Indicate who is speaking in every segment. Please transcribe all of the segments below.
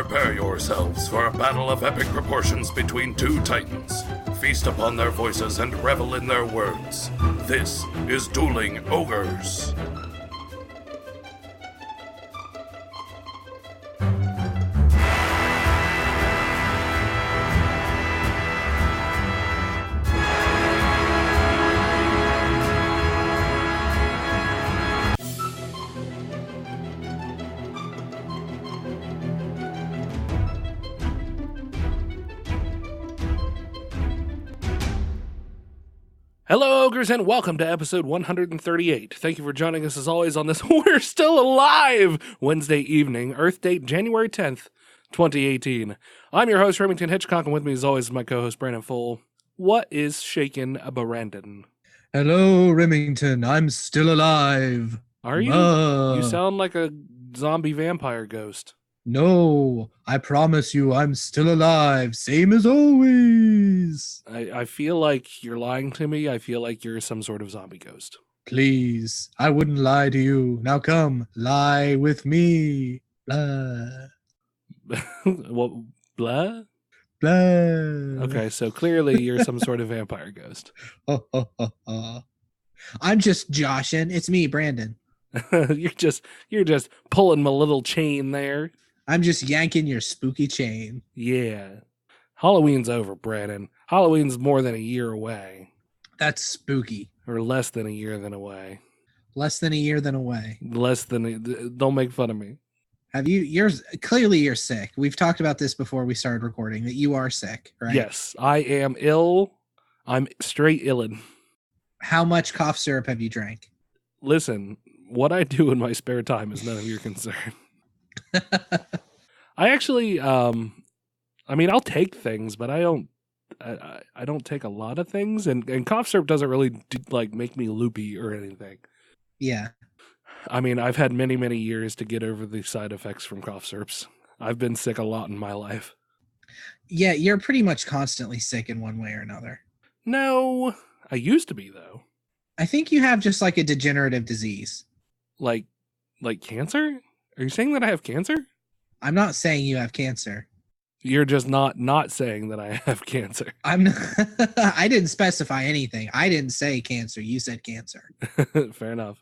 Speaker 1: Prepare yourselves for a battle of epic proportions between two titans. Feast upon their voices and revel in their words. This is Dueling Ogres.
Speaker 2: Hello, Ogres, and welcome to episode 138. Thank you for joining us, as always, on this We're Still Alive Wednesday evening, Earth date January 10th, 2018. I'm your host, Remington Hitchcock, and with me, as always, is my co-host, Brandon Full. What is shaking, Brandon?
Speaker 3: Hello, Remington. I'm still alive.
Speaker 2: Are you? You sound like a zombie vampire ghost.
Speaker 3: No, I promise you I'm still alive, same as always.
Speaker 2: I feel like you're lying to me. I feel like you're some sort of zombie ghost.
Speaker 3: Please, I wouldn't lie to you. Now come, lie with me. Blah.
Speaker 2: What? Blah?
Speaker 3: Blah.
Speaker 2: Okay, so clearly you're some sort of vampire ghost.
Speaker 3: I'm just joshing. It's me, Brandon.
Speaker 2: You're just pulling my little chain there.
Speaker 3: I'm just yanking your spooky chain.
Speaker 2: Yeah. Halloween's over, Brandon. Halloween's more than a year away.
Speaker 3: That's spooky.
Speaker 2: Or less than a year than away.
Speaker 3: Less than a year than away.
Speaker 2: Don't make fun of me.
Speaker 3: Clearly you're sick. We've talked about this before we started recording, that you are sick, right?
Speaker 2: Yes, I am ill. I'm straight illin'.
Speaker 3: How much cough syrup have you drank?
Speaker 2: Listen, what I do in my spare time is none of your concern. I actually, I'll take things, but I don't take a lot of things, and cough syrup doesn't really make me loopy or anything.
Speaker 3: Yeah.
Speaker 2: I mean, I've had many, many years to get over the side effects from cough syrups. I've been sick a lot in my life.
Speaker 3: Yeah, you're pretty much constantly sick in one way or another.
Speaker 2: No, I used to be, though.
Speaker 3: I think you have just like a degenerative disease.
Speaker 2: Like cancer? Are you saying that I have cancer?
Speaker 3: I'm not saying you have cancer.
Speaker 2: You're just not saying that I have cancer.
Speaker 3: I'm not, I didn't specify anything. I didn't say cancer. You said cancer.
Speaker 2: Fair enough.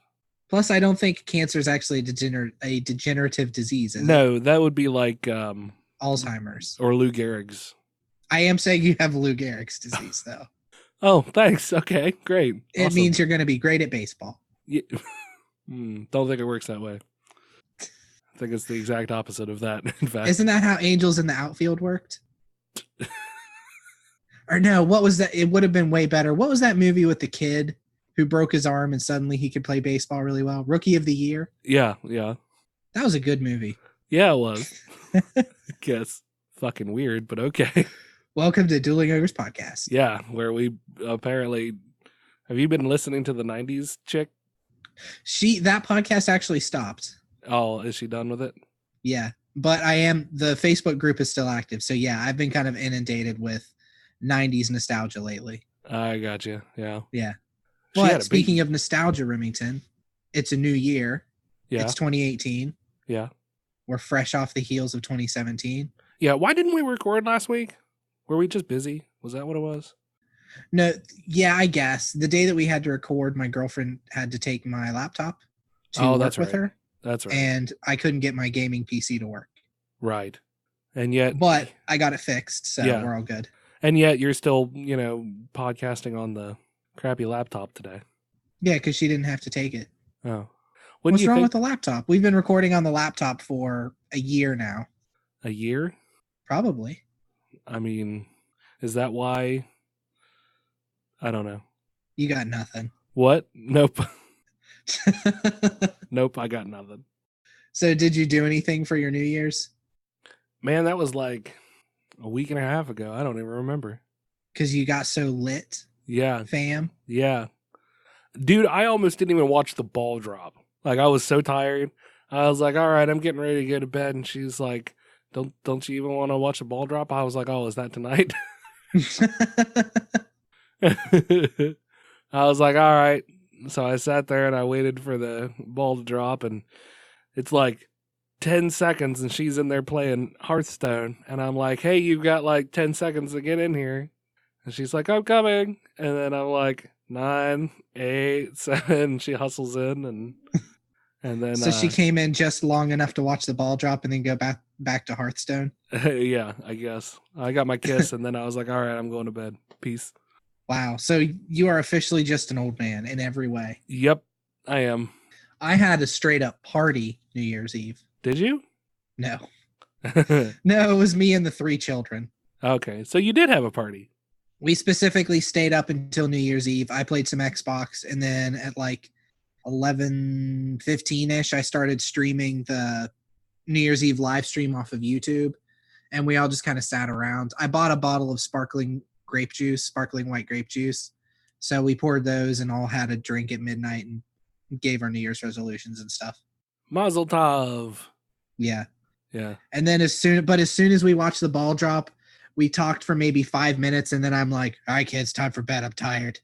Speaker 3: Plus, I don't think cancer is actually a degenerative disease.
Speaker 2: No, that would be like
Speaker 3: Alzheimer's
Speaker 2: or Lou Gehrig's.
Speaker 3: I am saying you have Lou Gehrig's disease, though.
Speaker 2: Oh, thanks. Okay, great.
Speaker 3: It
Speaker 2: Awesome.
Speaker 3: means you're going to be great at baseball.
Speaker 2: Yeah. Don't think it works that way. I think it's the exact opposite of that, in fact.
Speaker 3: Isn't that how Angels in the Outfield worked? Or no, what was that? It would have been way better. What was that movie with the kid who broke his arm and suddenly he could play baseball really well? Rookie of the Year?
Speaker 2: Yeah.
Speaker 3: That was a good movie.
Speaker 2: Yeah, it was. I guess. Fucking weird, but okay.
Speaker 3: Welcome to Dueling Ogres Podcast.
Speaker 2: Yeah, where we apparently... Have you been listening to the 90s chick?
Speaker 3: That podcast actually stopped.
Speaker 2: Oh, is she done with it?
Speaker 3: Yeah, but the Facebook group is still active. So yeah, I've been kind of inundated with 90s nostalgia lately.
Speaker 2: I got you. Yeah.
Speaker 3: Yeah. But speaking of nostalgia, Remington, it's a new year.
Speaker 2: Yeah.
Speaker 3: It's 2018.
Speaker 2: Yeah.
Speaker 3: We're fresh off the heels of 2017.
Speaker 2: Yeah. Why didn't we record last week? Were we just busy? Was that what it was?
Speaker 3: No. Yeah, I guess. The day that we had to record, my girlfriend had to take my laptop to work with her.
Speaker 2: That's right.
Speaker 3: And I couldn't get my gaming PC to work.
Speaker 2: Right. And yet...
Speaker 3: But I got it fixed, so we're all good.
Speaker 2: And yet you're still, podcasting on the crappy laptop today.
Speaker 3: Yeah, because she didn't have to take it.
Speaker 2: Oh.
Speaker 3: What's wrong with the laptop? We've been recording on the laptop for a year now.
Speaker 2: A year?
Speaker 3: Probably.
Speaker 2: I mean, is that why? I don't know.
Speaker 3: You got nothing.
Speaker 2: What? Nope. Nope, I got nothing.
Speaker 3: So did you do anything for your New Year's?
Speaker 2: Man, that was like a week and a half ago. I don't even remember.
Speaker 3: Because you got so lit?
Speaker 2: Yeah.
Speaker 3: Fam?
Speaker 2: Yeah. Dude, I almost didn't even watch the ball drop. Like, I was so tired. I was like, all right, I'm getting ready to go to bed. And she's like, don't you even want to watch the ball drop? I was like, oh, is that tonight? I was like, all right. So I sat there and I waited for the ball to drop, and it's like 10 seconds and she's in there playing Hearthstone. And I'm like, hey, you've got like 10 seconds to get in here. And she's like, I'm coming. And then I'm like, 9, 8, 7. She hustles in and then.
Speaker 3: So she came in just long enough to watch the ball drop and then go back to Hearthstone.
Speaker 2: Yeah, I guess. I got my kiss and then I was like, all right, I'm going to bed. Peace.
Speaker 3: Wow. So you are officially just an old man in every way.
Speaker 2: Yep, I am.
Speaker 3: I had a straight up party New Year's Eve.
Speaker 2: Did you?
Speaker 3: No. No, it was me and the 3 children.
Speaker 2: Okay, so you did have a party.
Speaker 3: We specifically stayed up until New Year's Eve. I played some Xbox, and then at like 11:15-ish, I started streaming the New Year's Eve live stream off of YouTube, and we all just kind of sat around. I bought a bottle of sparkling white grape juice. So we poured those and all had a drink at midnight and gave our New Year's resolutions and stuff.
Speaker 2: Mazel tov.
Speaker 3: Yeah.
Speaker 2: Yeah.
Speaker 3: And then as soon as we watched the ball drop, we talked for maybe 5 minutes, and then I'm like, all right, kids, time for bed. I'm tired.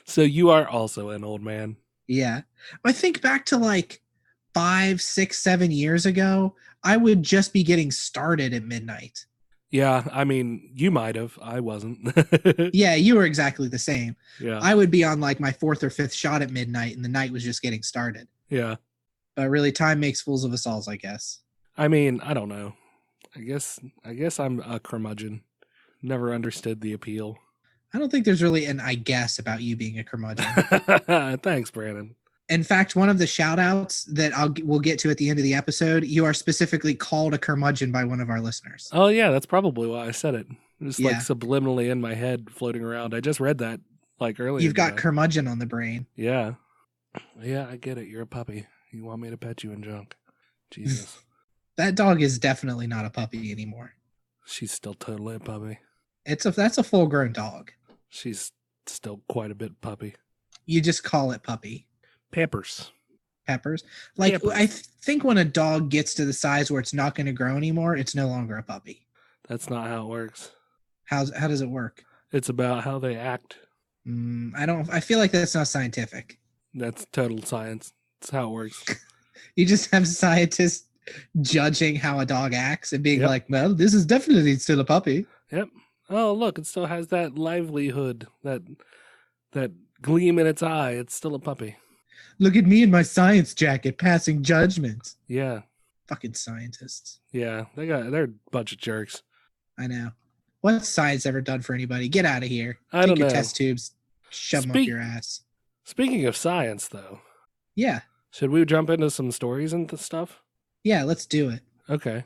Speaker 2: So you are also an old man.
Speaker 3: Yeah. I think back to like 5, 6, 7 years ago, I would just be getting started at midnight.
Speaker 2: Yeah, I mean, you might have. I wasn't.
Speaker 3: Yeah, you were exactly the same.
Speaker 2: Yeah.
Speaker 3: I would be on like my 4th or 5th shot at midnight, and the night was just getting started.
Speaker 2: Yeah.
Speaker 3: But really, time makes fools of us all, I guess.
Speaker 2: I mean, I don't know. I guess I'm a curmudgeon. Never understood the appeal.
Speaker 3: I don't think there's really an I guess about you being a curmudgeon.
Speaker 2: Thanks, Brandon.
Speaker 3: In fact, one of the shout outs that we'll get to at the end of the episode, you are specifically called a curmudgeon by one of our listeners.
Speaker 2: Oh, yeah, that's probably why I said it. Just like
Speaker 3: Yeah.
Speaker 2: subliminally in my head floating around. I just read that like earlier.
Speaker 3: You've got
Speaker 2: today.
Speaker 3: curmudgeon on the brain.
Speaker 2: Yeah. Yeah, I get it. You're a puppy. You want me to pet you and junk. Jesus.
Speaker 3: That dog is definitely not a puppy anymore.
Speaker 2: She's still totally a puppy.
Speaker 3: That's a full grown dog.
Speaker 2: She's still quite a bit puppy.
Speaker 3: You just call it puppy.
Speaker 2: Peppers.
Speaker 3: Like,
Speaker 2: Pampers.
Speaker 3: I think when a dog gets to the size where it's not going to grow anymore, it's no longer a puppy.
Speaker 2: That's not how it works.
Speaker 3: How does it work?
Speaker 2: It's about how they act.
Speaker 3: I feel like that's not scientific.
Speaker 2: That's total science. That's how it works.
Speaker 3: You just have scientists judging how a dog acts and being
Speaker 2: Yep.
Speaker 3: like, well, this is definitely still a puppy.
Speaker 2: Yep. Oh, look, it still has that livelihood, that gleam in its eye. It's still a puppy.
Speaker 3: Look at me in my science jacket passing judgments.
Speaker 2: Yeah.
Speaker 3: Fucking scientists.
Speaker 2: Yeah. They're a bunch of jerks.
Speaker 3: I know. What's science ever done for anybody? Get out of here.
Speaker 2: I
Speaker 3: Take
Speaker 2: don't
Speaker 3: your
Speaker 2: know.
Speaker 3: test tubes, shove them up your ass.
Speaker 2: Speaking of science, though,
Speaker 3: Yeah.
Speaker 2: should we jump into some stories and stuff?
Speaker 3: Yeah, let's do it.
Speaker 2: Okay.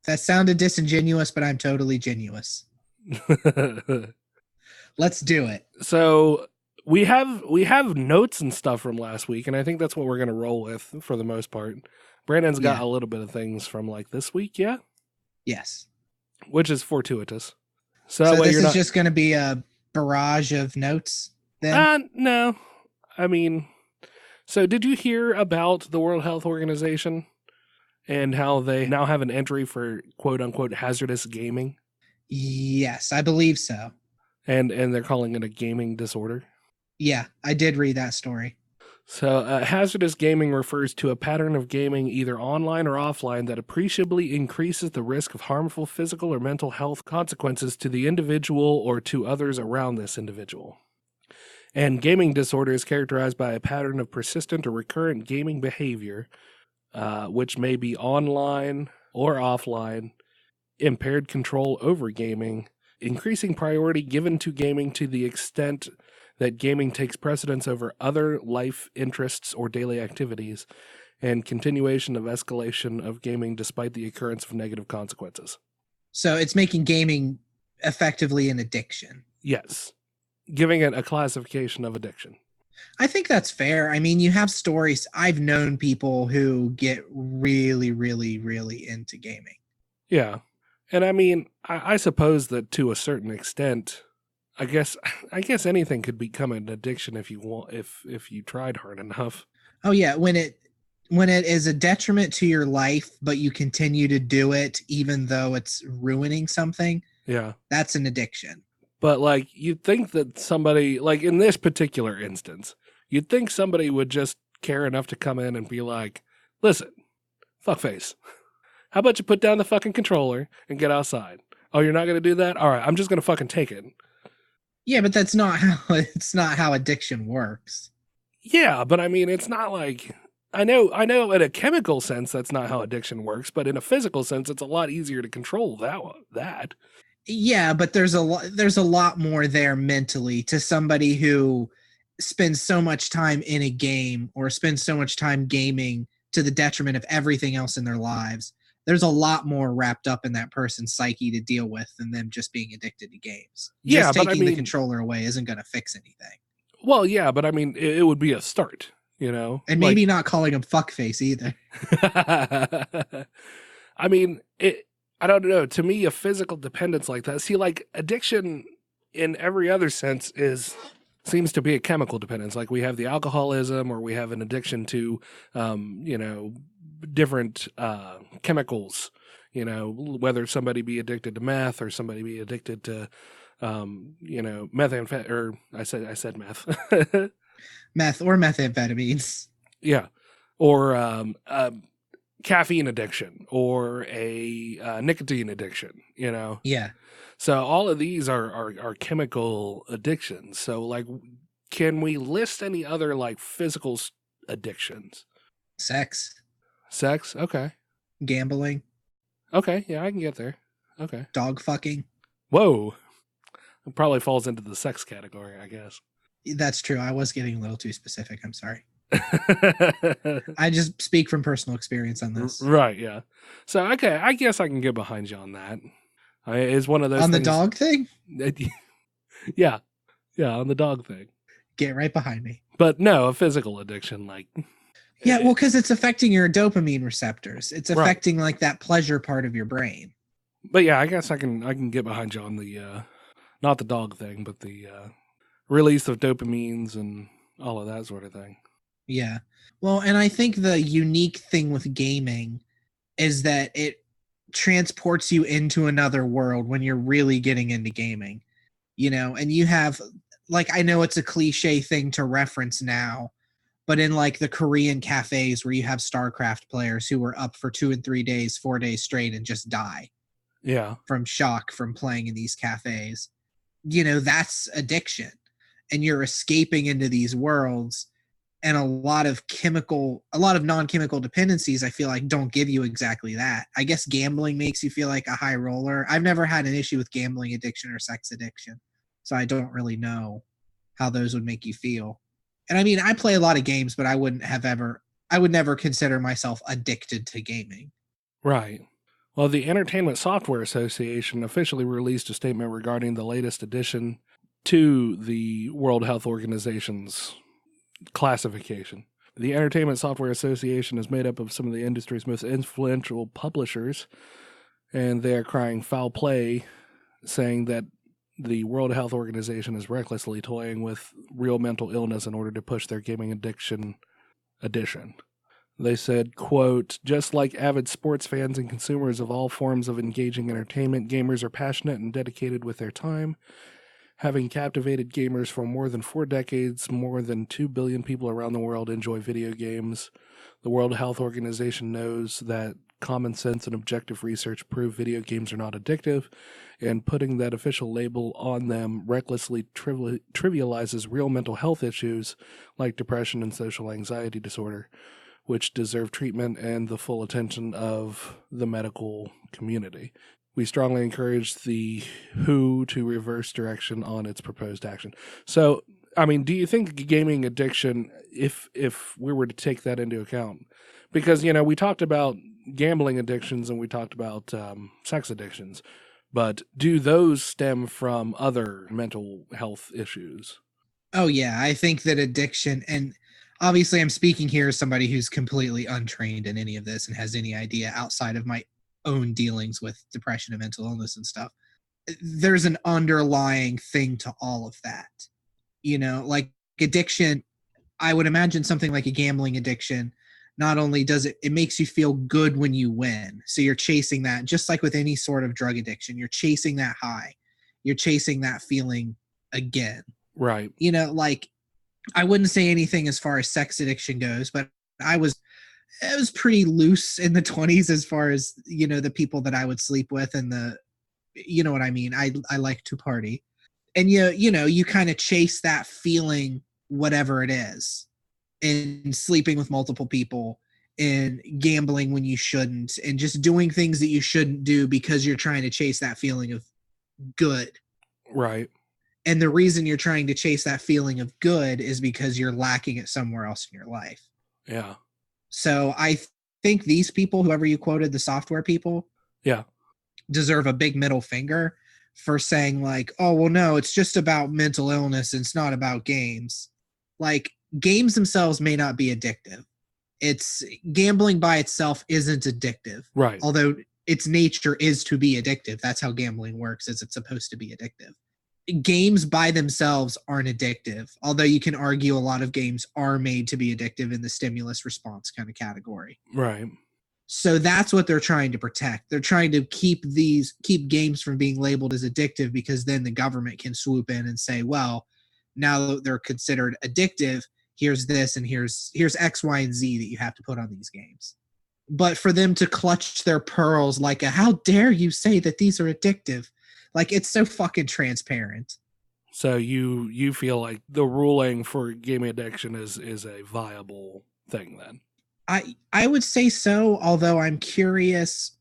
Speaker 3: That sounded disingenuous, but I'm totally genuous. Let's do it.
Speaker 2: So we have notes and stuff from last week, and I think that's what we're gonna roll with for the most part. Brandon's got
Speaker 3: Yeah.
Speaker 2: a little bit of things from like this week, yeah,
Speaker 3: Yes.
Speaker 2: which is fortuitous. So,
Speaker 3: So
Speaker 2: that way
Speaker 3: this
Speaker 2: you're
Speaker 3: is
Speaker 2: not.
Speaker 3: just going to be a barrage of notes then?
Speaker 2: No, I mean, so did you hear about the World Health Organization and how they now have an entry for quote unquote hazardous gaming,
Speaker 3: Yes, I believe so.
Speaker 2: and they're calling it a gaming disorder?
Speaker 3: Yeah, I did read that story.
Speaker 2: So, hazardous gaming refers to a pattern of gaming either online or offline that appreciably increases the risk of harmful physical or mental health consequences to the individual or to others around this individual. And gaming disorder is characterized by a pattern of persistent or recurrent gaming behavior, which may be online or offline, impaired control over gaming, increasing priority given to gaming to the extent that gaming takes precedence over other life interests or daily activities, and continuation of escalation of gaming despite the occurrence of negative consequences.
Speaker 3: So it's making gaming effectively an addiction.
Speaker 2: Yes. Giving it a classification of addiction.
Speaker 3: I think that's fair. I mean, you have stories. I've known people who get really, really, really into gaming.
Speaker 2: Yeah. And I mean, I suppose that to a certain extent, I guess anything could become an addiction if you want, if you tried hard enough.
Speaker 3: Oh yeah, when it is a detriment to your life, but you continue to do it even though it's ruining something,
Speaker 2: Yeah.
Speaker 3: that's an addiction.
Speaker 2: But like, you'd think that somebody, like in this particular instance, you'd think somebody would just care enough to come in and be like, listen, Fuckface. How about you put down the fucking controller and get outside? Oh, you're not going to do that? All right, I'm just going to fucking take it.
Speaker 3: Yeah, but that's not how addiction works.
Speaker 2: Yeah, but I mean, it's not like I know in a chemical sense that's not how addiction works, but in a physical sense it's a lot easier to control that.
Speaker 3: Yeah, but there's a lot more there mentally to somebody who spends so much time in a game or spends so much time gaming to the detriment of everything else in their lives. There's a lot more wrapped up in that person's psyche to deal with than them just being addicted to games.
Speaker 2: Yeah,
Speaker 3: just
Speaker 2: but
Speaker 3: taking
Speaker 2: I mean,
Speaker 3: the controller away isn't going to fix anything.
Speaker 2: Well, yeah, but I mean, it would be a start, you know?
Speaker 3: And maybe not calling him fuckface either.
Speaker 2: I mean, I don't know. To me, a physical dependence like that, see, like addiction in every other sense seems to be a chemical dependence. Like we have the alcoholism or we have an addiction to, different chemicals, whether somebody be addicted to meth or somebody be addicted to, methamphetamine, or I said meth.
Speaker 3: Meth or methamphetamines.
Speaker 2: Yeah. Or caffeine addiction or a nicotine addiction,
Speaker 3: Yeah.
Speaker 2: So all of these are chemical addictions. So like, can we list any other like physical addictions?
Speaker 3: Sex.
Speaker 2: Okay.
Speaker 3: Gambling.
Speaker 2: Okay. Yeah, I can get there. Okay.
Speaker 3: Dog fucking.
Speaker 2: Whoa. It probably falls into the sex category, I guess.
Speaker 3: That's true. I was getting a little too specific. I'm sorry. I just speak from personal experience on this.
Speaker 2: Right, yeah. So, okay, I guess I can get behind you on that. It's one of those
Speaker 3: on
Speaker 2: things,
Speaker 3: the dog thing?
Speaker 2: Yeah, on the dog thing.
Speaker 3: Get right behind me.
Speaker 2: But no, a physical addiction, like...
Speaker 3: Yeah, well, because it's affecting your dopamine receptors. It's affecting, like, that pleasure part of your brain.
Speaker 2: But yeah, I guess I can get behind you on the, not the dog thing, but the release of dopamines and all of that sort of thing.
Speaker 3: Yeah. Well, and I think the unique thing with gaming is that it transports you into another world when you're really getting into gaming, and you have, like, I know it's a cliche thing to reference now, but in like the Korean cafes where you have StarCraft players who were up for 2 and 3 days, 4 days straight and just die.
Speaker 2: Yeah.
Speaker 3: From shock from playing in these cafes, that's addiction, and you're escaping into these worlds. And a lot of non-chemical dependencies, I feel like, don't give you exactly that. I guess gambling makes you feel like a high roller. I've never had an issue with gambling addiction or sex addiction, so I don't really know how those would make you feel. And I mean, I play a lot of games, but I would never consider myself addicted to gaming.
Speaker 2: Right. Well, the Entertainment Software Association officially released a statement regarding the latest addition to the World Health Organization's classification. The Entertainment Software Association is made up of some of the industry's most influential publishers, and they are crying foul play, saying that the World Health Organization is recklessly toying with real mental illness in order to push their gaming addiction edition. They said, quote, "Just like avid sports fans and consumers of all forms of engaging entertainment, gamers are passionate and dedicated with their time. Having captivated gamers for more than 4 decades, more than 2 billion people around the world enjoy video games. The World Health Organization knows that common sense and objective research prove video games are not addictive, and putting that official label on them recklessly trivializes real mental health issues like depression and social anxiety disorder, which deserve treatment and the full attention of the medical community. We strongly encourage the WHO to reverse direction on its proposed action." So, I mean, do you think gaming addiction, if we were to take that into account, because, we talked about gambling addictions and we talked about sex addictions, but do those stem from other mental health issues?
Speaker 3: Oh, yeah. I think that addiction, and obviously I'm speaking here as somebody who's completely untrained in any of this and has any idea outside of my own dealings with depression and mental illness and stuff. There's an underlying thing to all of that. Like addiction, I would imagine something like a gambling addiction, not only does it makes you feel good when you win. So you're chasing that, just like with any sort of drug addiction, you're chasing that high. You're chasing that feeling again.
Speaker 2: Right.
Speaker 3: Like I wouldn't say anything as far as sex addiction goes, but I was It was pretty loose in the 20s as far as, the people that I would sleep with and you know what I mean? I like to party. And you kind of chase that feeling, whatever it is, in sleeping with multiple people and gambling when you shouldn't and just doing things that you shouldn't do because you're trying to chase that feeling of good.
Speaker 2: Right.
Speaker 3: And the reason you're trying to chase that feeling of good is because you're lacking it somewhere else in your life.
Speaker 2: Yeah.
Speaker 3: So I think these people, whoever you quoted, the software people,
Speaker 2: yeah,
Speaker 3: deserve a big middle finger for saying like, oh, well, no, it's just about mental illness. And it's not about games. Like, games themselves may not be addictive. It's gambling by itself isn't addictive.
Speaker 2: Right.
Speaker 3: Although its nature is to be addictive. That's how gambling works, is it's supposed to be addictive. Games by themselves aren't addictive, although you can argue a lot of games are made to be addictive in the stimulus response kind of category.
Speaker 2: Right.
Speaker 3: So that's what they're trying to protect. They're trying to keep games from being labeled as addictive, because then the government can swoop in and say, well, now that they're considered addictive, here's this and here's X, Y, and Z that you have to put on these games. But for them to clutch their pearls like how dare you say that these are addictive? Like, it's so fucking transparent.
Speaker 2: So you feel like the ruling for gaming addiction is a viable thing then?
Speaker 3: I would say so, although I'm curious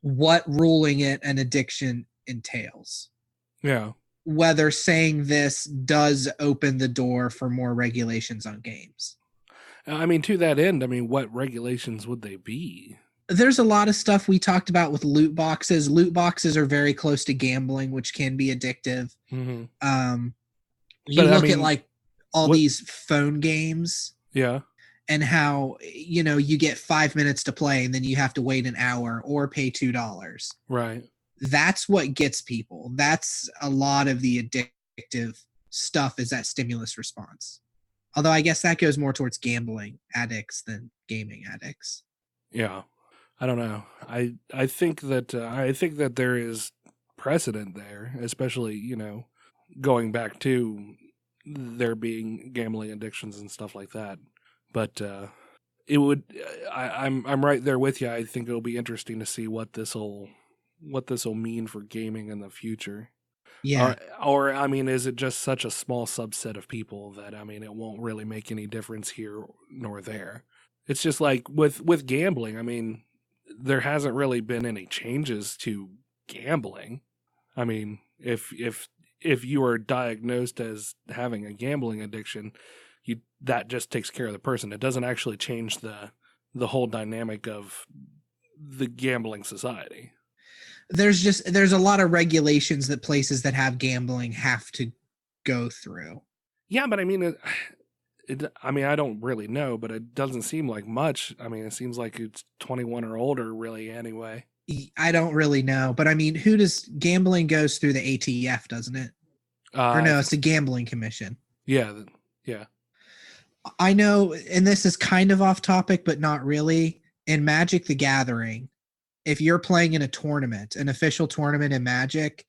Speaker 3: what ruling it an addiction entails.
Speaker 2: Yeah.
Speaker 3: Whether saying this does open the door for more regulations on games.
Speaker 2: I mean, to that end, what regulations would they be?
Speaker 3: There's a lot of stuff we talked about with loot boxes. Loot boxes are very close to gambling, which can be addictive.
Speaker 2: Mm-hmm.
Speaker 3: You look at like all these phone games.
Speaker 2: Yeah.
Speaker 3: And how, you get 5 minutes to play and then you have to wait an hour or pay $2.
Speaker 2: Right.
Speaker 3: That's what gets people. That's a lot of the addictive stuff, is that stimulus response. Although I guess that goes more towards gambling addicts than gaming addicts.
Speaker 2: Yeah. I don't know. I think that there is precedent there, especially, going back to there being gambling addictions and stuff like that. But it would. I'm right there with you. I think it'll be interesting to see what this will mean for gaming in the future.
Speaker 3: Yeah.
Speaker 2: Or is it just such a small subset of people that it won't really make any difference here nor there? It's just like with gambling. There hasn't really been any changes to gambling. If you are diagnosed as having a gambling addiction, that just takes care of the person. It doesn't actually change the whole dynamic of the gambling society.
Speaker 3: There's a lot of regulations that places that have gambling have to go through.
Speaker 2: Yeah, but I don't really know, but it doesn't seem like much. It seems like it's 21 or older, really, anyway.
Speaker 3: I don't really know, but who does gambling goes through the ATF, doesn't it? Or no, it's the Gambling Commission.
Speaker 2: Yeah, yeah.
Speaker 3: I know, and this is kind of off topic, but not really. In Magic the Gathering, if you're playing in a tournament, an official tournament in Magic,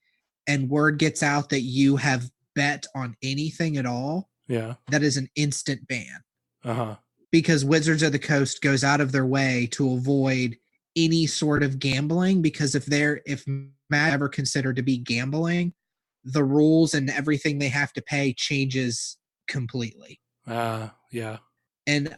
Speaker 3: and word gets out that you have bet on anything at all,
Speaker 2: yeah, that
Speaker 3: is an instant ban.
Speaker 2: Uh-huh.
Speaker 3: Because Wizards of the Coast goes out of their way to avoid any sort of gambling, because if Magic ever considered to be gambling, the rules and everything they have to pay changes completely.
Speaker 2: Yeah.
Speaker 3: And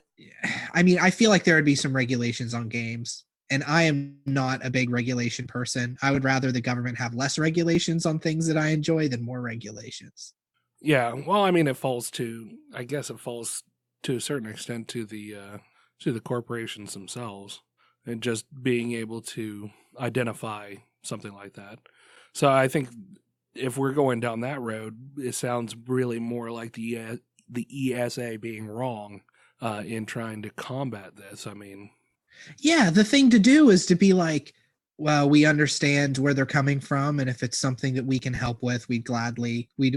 Speaker 3: I feel like there would be some regulations on games, and I am not a big regulation person. I would rather the government have less regulations on things that I enjoy than more regulations.
Speaker 2: Yeah. Well, it falls to a certain extent to the corporations themselves, and just being able to identify something like that. So I think if we're going down that road, it sounds really more like the ESA being wrong in trying to combat this.
Speaker 3: Yeah, the thing to do is to be like, well, we understand where they're coming from, and if it's something that we can help with, we'd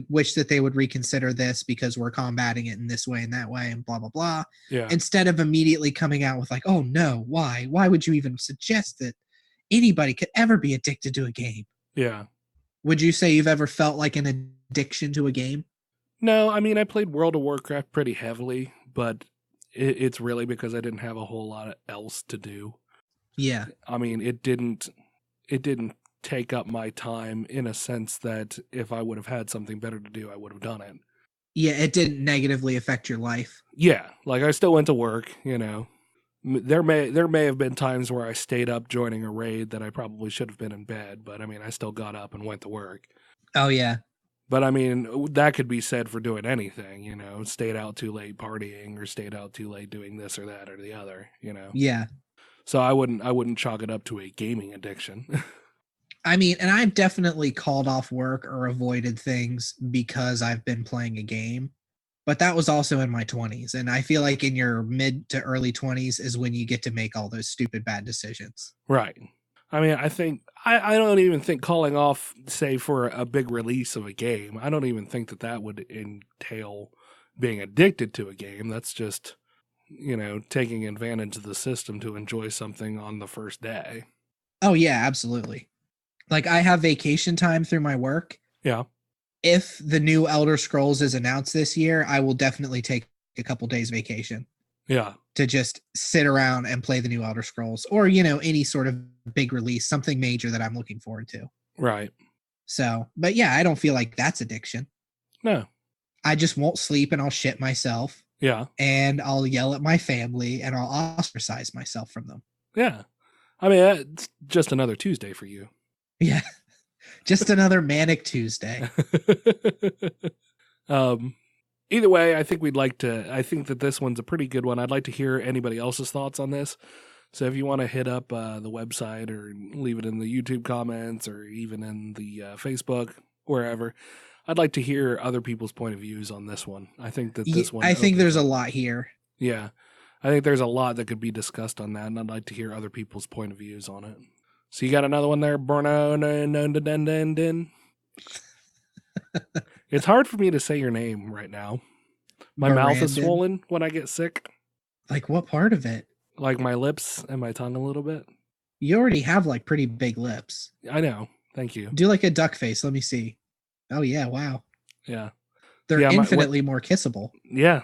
Speaker 3: wish that they would reconsider this because we're combating it in this way and that way and blah, blah, blah.
Speaker 2: Yeah.
Speaker 3: Instead of immediately coming out with like, oh no, why? Why would you even suggest that anybody could ever be addicted to a game?
Speaker 2: Yeah.
Speaker 3: Would you say you've ever felt like an addiction to a game?
Speaker 2: No, I played World of Warcraft pretty heavily, but it's really because I didn't have a whole lot else to do.
Speaker 3: Yeah.
Speaker 2: I mean, it didn't take up my time in a sense that if I would have had something better to do, I would have done it.
Speaker 3: Yeah, it didn't negatively affect your life.
Speaker 2: Yeah, like I still went to work, you know. There may have been times where I stayed up joining a raid that I probably should have been in bed, but I mean, I still got up and went to work.
Speaker 3: Oh, yeah.
Speaker 2: But I mean, that could be said for doing anything, you know, stayed out too late partying or stayed out too late doing this or that or the other, you know.
Speaker 3: Yeah.
Speaker 2: So I wouldn't chalk it up to a gaming addiction.
Speaker 3: I mean, and I've definitely called off work or avoided things because I've been playing a game. But that was also in my 20s. And I feel like in your mid to early 20s is when you get to make all those stupid bad decisions.
Speaker 2: Right. I mean, I think, I don't even think calling off, say, for a big release of a game, I don't even think that would entail being addicted to a game. That's just, you know, taking advantage of the system to enjoy something on the first day.
Speaker 3: Oh, yeah, absolutely. Like, I have vacation time through my work.
Speaker 2: Yeah.
Speaker 3: If the new Elder Scrolls is announced this year, I will definitely take a couple days vacation.
Speaker 2: Yeah.
Speaker 3: To just sit around and play the new Elder Scrolls or, you know, any sort of big release, something major that I'm looking forward to.
Speaker 2: Right.
Speaker 3: So, but yeah, I don't feel like that's addiction.
Speaker 2: No.
Speaker 3: I just won't sleep and I'll shit myself.
Speaker 2: Yeah.
Speaker 3: And I'll yell at my family and I'll ostracize myself from them.
Speaker 2: Yeah. I mean, it's just another Tuesday for you.
Speaker 3: Yeah. Just another manic Tuesday.
Speaker 2: Either way, I think I think that this one's a pretty good one. I'd like to hear anybody else's thoughts on this. So if you want to hit up the website or leave it in the YouTube comments or even in the Facebook, wherever, I'd like to hear other people's point of views on this one. I think that this one...
Speaker 3: I think there's a lot here.
Speaker 2: Yeah. I think there's a lot that could be discussed on that, and I'd like to hear other people's point of views on it. So you got another one there, Bruno? It's hard for me to say your name right now. My mouth is swollen when I get sick.
Speaker 3: Like what part of it?
Speaker 2: Like my lips and my tongue a little bit.
Speaker 3: You already have like pretty big lips.
Speaker 2: I know. Thank you.
Speaker 3: Do like a duck face. Let me see. Oh yeah. Wow.
Speaker 2: Yeah.
Speaker 3: They're infinitely more kissable.
Speaker 2: Yeah.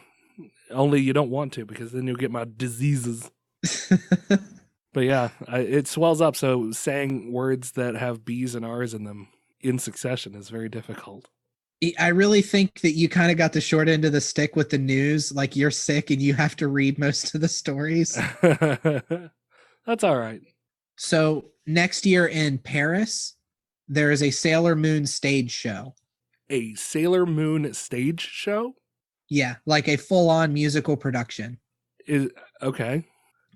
Speaker 2: Only you don't want to because then you'll get my diseases. But yeah, it swells up. So saying words that have B's and R's in them in succession is very difficult.
Speaker 3: I really think that you kind of got the short end of the stick with the news. Like you're sick and you have to read most of the stories.
Speaker 2: That's all right.
Speaker 3: So next year in Paris, there is a Sailor Moon stage show.
Speaker 2: A Sailor Moon stage show?
Speaker 3: Yeah, like a full-on musical production.
Speaker 2: Okay.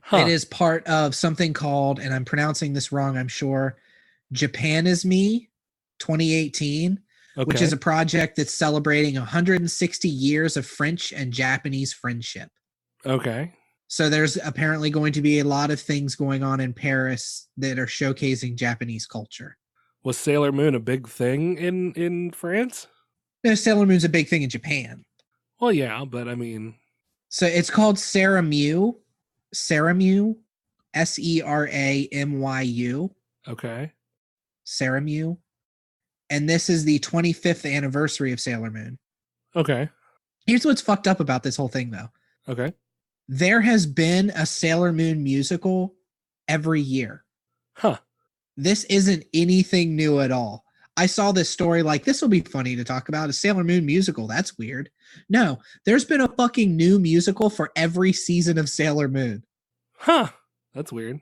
Speaker 2: Huh.
Speaker 3: It is part of something called, and I'm pronouncing this wrong, I'm sure, Japonisme 2018, which is a project that's celebrating 160 years of French and Japanese friendship.
Speaker 2: Okay.
Speaker 3: So there's apparently going to be a lot of things going on in Paris that are showcasing Japanese culture.
Speaker 2: Was Sailor Moon a big thing in France?
Speaker 3: No, Sailor Moon's a big thing in Japan.
Speaker 2: Well, yeah, but I mean...
Speaker 3: So it's called Seramu, Seramu, Seramyu.
Speaker 2: Okay.
Speaker 3: Seramu. And this is the 25th anniversary of Sailor Moon.
Speaker 2: Okay.
Speaker 3: Here's what's fucked up about this whole thing, though.
Speaker 2: Okay.
Speaker 3: There has been a Sailor Moon musical every year.
Speaker 2: Huh.
Speaker 3: This isn't anything new at all. I saw this story like, this will be funny to talk about, a Sailor Moon musical. That's weird. No, there's been a fucking new musical for every season of Sailor Moon.
Speaker 2: Huh. That's weird.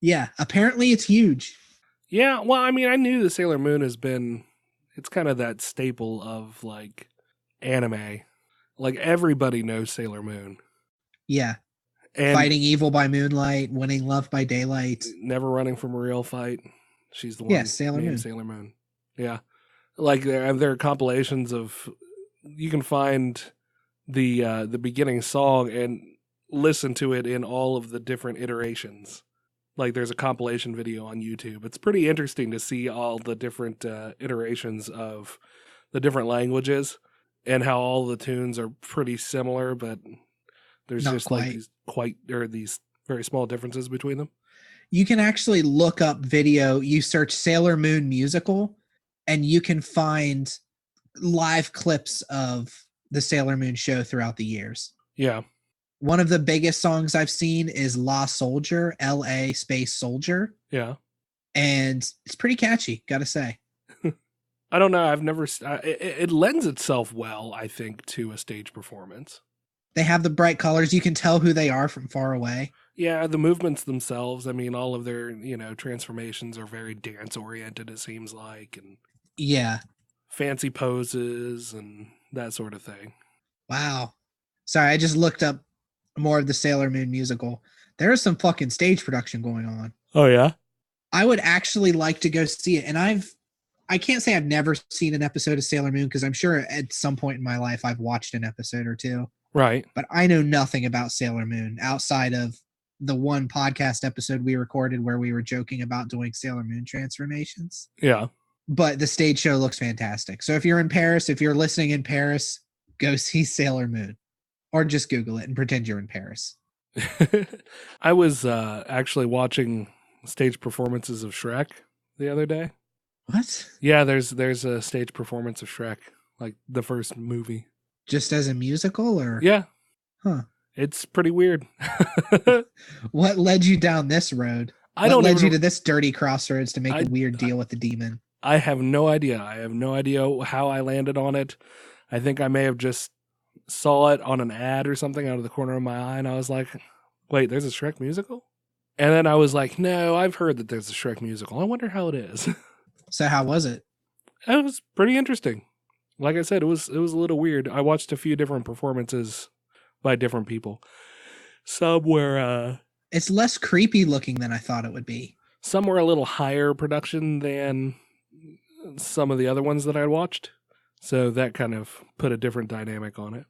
Speaker 3: Yeah, apparently it's huge.
Speaker 2: Yeah, well, I mean, I knew the Sailor Moon has been, it's kind of that staple of, like, anime. Like, everybody knows Sailor Moon.
Speaker 3: Yeah.
Speaker 2: And
Speaker 3: fighting evil by moonlight, winning love by daylight.
Speaker 2: Never running from a real fight. She's the one.
Speaker 3: Yeah, Sailor Moon.
Speaker 2: Sailor Moon. Yeah. Like, there are compilations of, you can find the beginning song and listen to it in all of the different iterations. Like, there's a compilation video on YouTube. It's pretty interesting to see all the different iterations of the different languages and how all the tunes are pretty similar, but there's
Speaker 3: Not
Speaker 2: just
Speaker 3: quite.
Speaker 2: like these very small differences between them.
Speaker 3: You can actually look up video. You search Sailor Moon musical, and you can find live clips of the Sailor Moon show throughout the years.
Speaker 2: Yeah.
Speaker 3: One of the biggest songs I've seen is La Soldier, LA space soldier.
Speaker 2: Yeah.
Speaker 3: And it's pretty catchy, gotta say.
Speaker 2: I don't know. I've never. It lends itself well, I think, to a stage performance.
Speaker 3: They have the bright colors. You can tell who they are from far away.
Speaker 2: Yeah, the movements themselves. I mean, all of their transformations are very dance oriented. It seems like, and
Speaker 3: Yeah.
Speaker 2: fancy poses and that sort of thing.
Speaker 3: Wow. Sorry, I just looked up more of the Sailor Moon musical. There is some fucking stage production going on.
Speaker 2: Oh yeah.
Speaker 3: I would actually like to go see it, and I can't say I've never seen an episode of Sailor Moon because I'm sure at some point in my life I've watched an episode or two.
Speaker 2: Right.
Speaker 3: But I know nothing about Sailor Moon outside of the one podcast episode we recorded where we were joking about doing Sailor Moon transformations.
Speaker 2: Yeah.
Speaker 3: But the stage show looks fantastic. So if you're in Paris, if you're listening in Paris, go see Sailor Moon. Or just Google it and pretend you're in Paris.
Speaker 2: I was actually watching stage performances of Shrek the other day.
Speaker 3: What?
Speaker 2: Yeah, there's a stage performance of Shrek, like the first movie.
Speaker 3: Just as a musical or?
Speaker 2: Yeah.
Speaker 3: Huh.
Speaker 2: It's pretty weird.
Speaker 3: What led you down this road? What led you to this dirty crossroads to make a weird deal with the demon?
Speaker 2: I have no idea. I have no idea how I landed on it. I think I may have just saw it on an ad or something out of the corner of my eye, and I was like, wait, there's a Shrek musical? And then I was like, no, I've heard that there's a Shrek musical. I wonder how it is.
Speaker 3: So how was it?
Speaker 2: It was pretty interesting. Like I said, it was a little weird. I watched a few different performances by different people. Some were
Speaker 3: it's less creepy looking than I thought it would be.
Speaker 2: Some were a little higher production than some of the other ones that I watched. So that kind of put a different dynamic on it.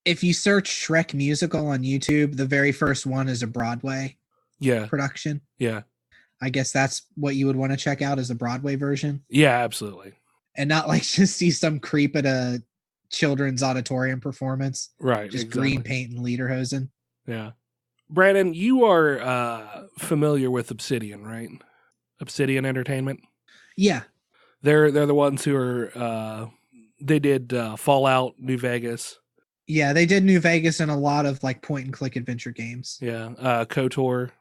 Speaker 3: If you search Shrek musical on YouTube, the very first one is a Broadway production.
Speaker 2: Yeah.
Speaker 3: I guess that's what you would want to check out, is the Broadway version.
Speaker 2: Yeah, absolutely.
Speaker 3: And not like just see some creep at a children's auditorium performance.
Speaker 2: Right.
Speaker 3: Just
Speaker 2: exactly.
Speaker 3: green paint and lederhosen.
Speaker 2: Yeah. Brandon, you are familiar with Obsidian, right? Obsidian Entertainment?
Speaker 3: Yeah.
Speaker 2: They're the ones who are they did Fallout, New Vegas.
Speaker 3: Yeah, they did New Vegas and a lot of like point and click adventure games.
Speaker 2: Yeah. KOTOR.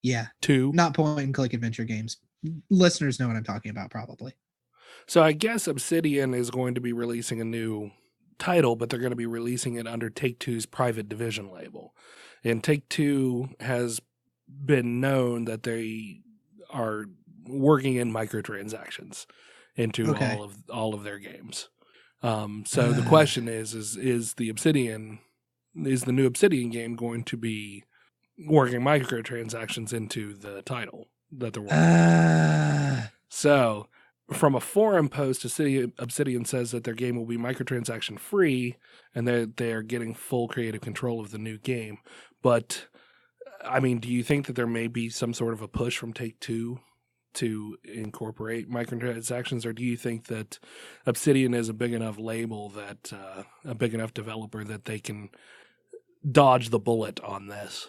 Speaker 3: Yeah.
Speaker 2: 2.
Speaker 3: Not point and click adventure games. Listeners know what I'm talking about, probably.
Speaker 2: So I guess Obsidian is going to be releasing a new title, but they're going to be releasing it under Take-Two's private division label. And Take-Two has been known that they are working in microtransactions into all of their games. So the question is the new Obsidian game going to be working microtransactions into the title that they're working on? So from a forum post, Obsidian says that their game will be microtransaction free and that they are getting full creative control of the new game. But I mean, do you think that there may be some sort of a push from Take-Two to incorporate microtransactions, or do you think that Obsidian is a big enough label, that a big enough developer, that they can dodge the bullet on this?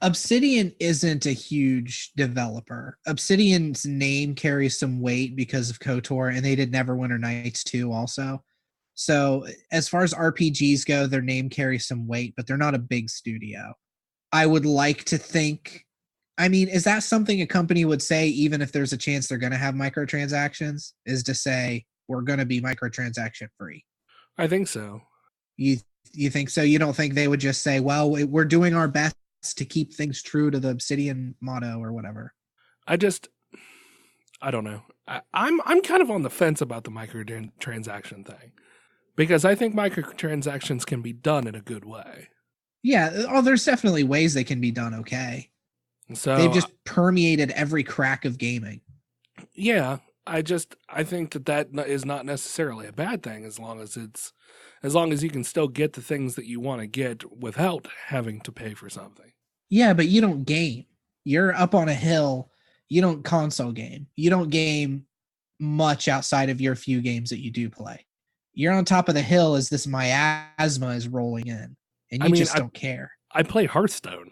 Speaker 3: Obsidian isn't a huge developer. Obsidian's name carries some weight because of KOTOR, and they did Neverwinter Nights 2 also. So as far as RPGs go, their name carries some weight, but they're not a big studio. I would like to think, I mean, is that something a company would say even if there's a chance they're going to have microtransactions, is to say, we're going to be microtransaction free?
Speaker 2: I think so.
Speaker 3: You think so? You don't think they would just say, well, we're doing our best to keep things true to the Obsidian motto or whatever?
Speaker 2: I don't know. I'm kind of on the fence about the microtransaction thing, because I think microtransactions can be done in a good way.
Speaker 3: Yeah. There's definitely ways they can be done okay.
Speaker 2: So
Speaker 3: they've just permeated every crack of gaming.
Speaker 2: Yeah. I think that is not necessarily a bad thing, as long as you can still get the things that you want to get without having to pay for something.
Speaker 3: Yeah, but you don't game. You're up on a hill. You don't console game. You don't game much outside of your few games that you do play. You're on top of the hill as this miasma is rolling in, and you just don't care.
Speaker 2: I play Hearthstone.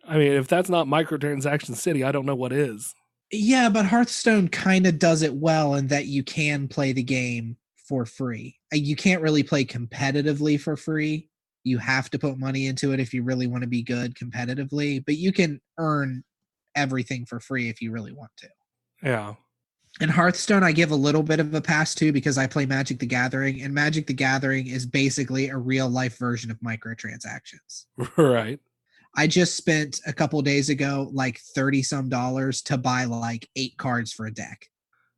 Speaker 2: I mean, if that's not microtransaction city, I don't know what is.
Speaker 3: Yeah, but Hearthstone kind of does it well in that you can play the game for free. You can't really play competitively for free, You have to put money into it if you really want to be good competitively, but you can earn everything for free if you really want to.
Speaker 2: Yeah.
Speaker 3: In Hearthstone, I give a little bit of a pass to because I play Magic the Gathering, and Magic the Gathering is basically a real life version of microtransactions.
Speaker 2: Right.
Speaker 3: I just spent a couple days ago like $30 some to buy like 8 cards for a deck.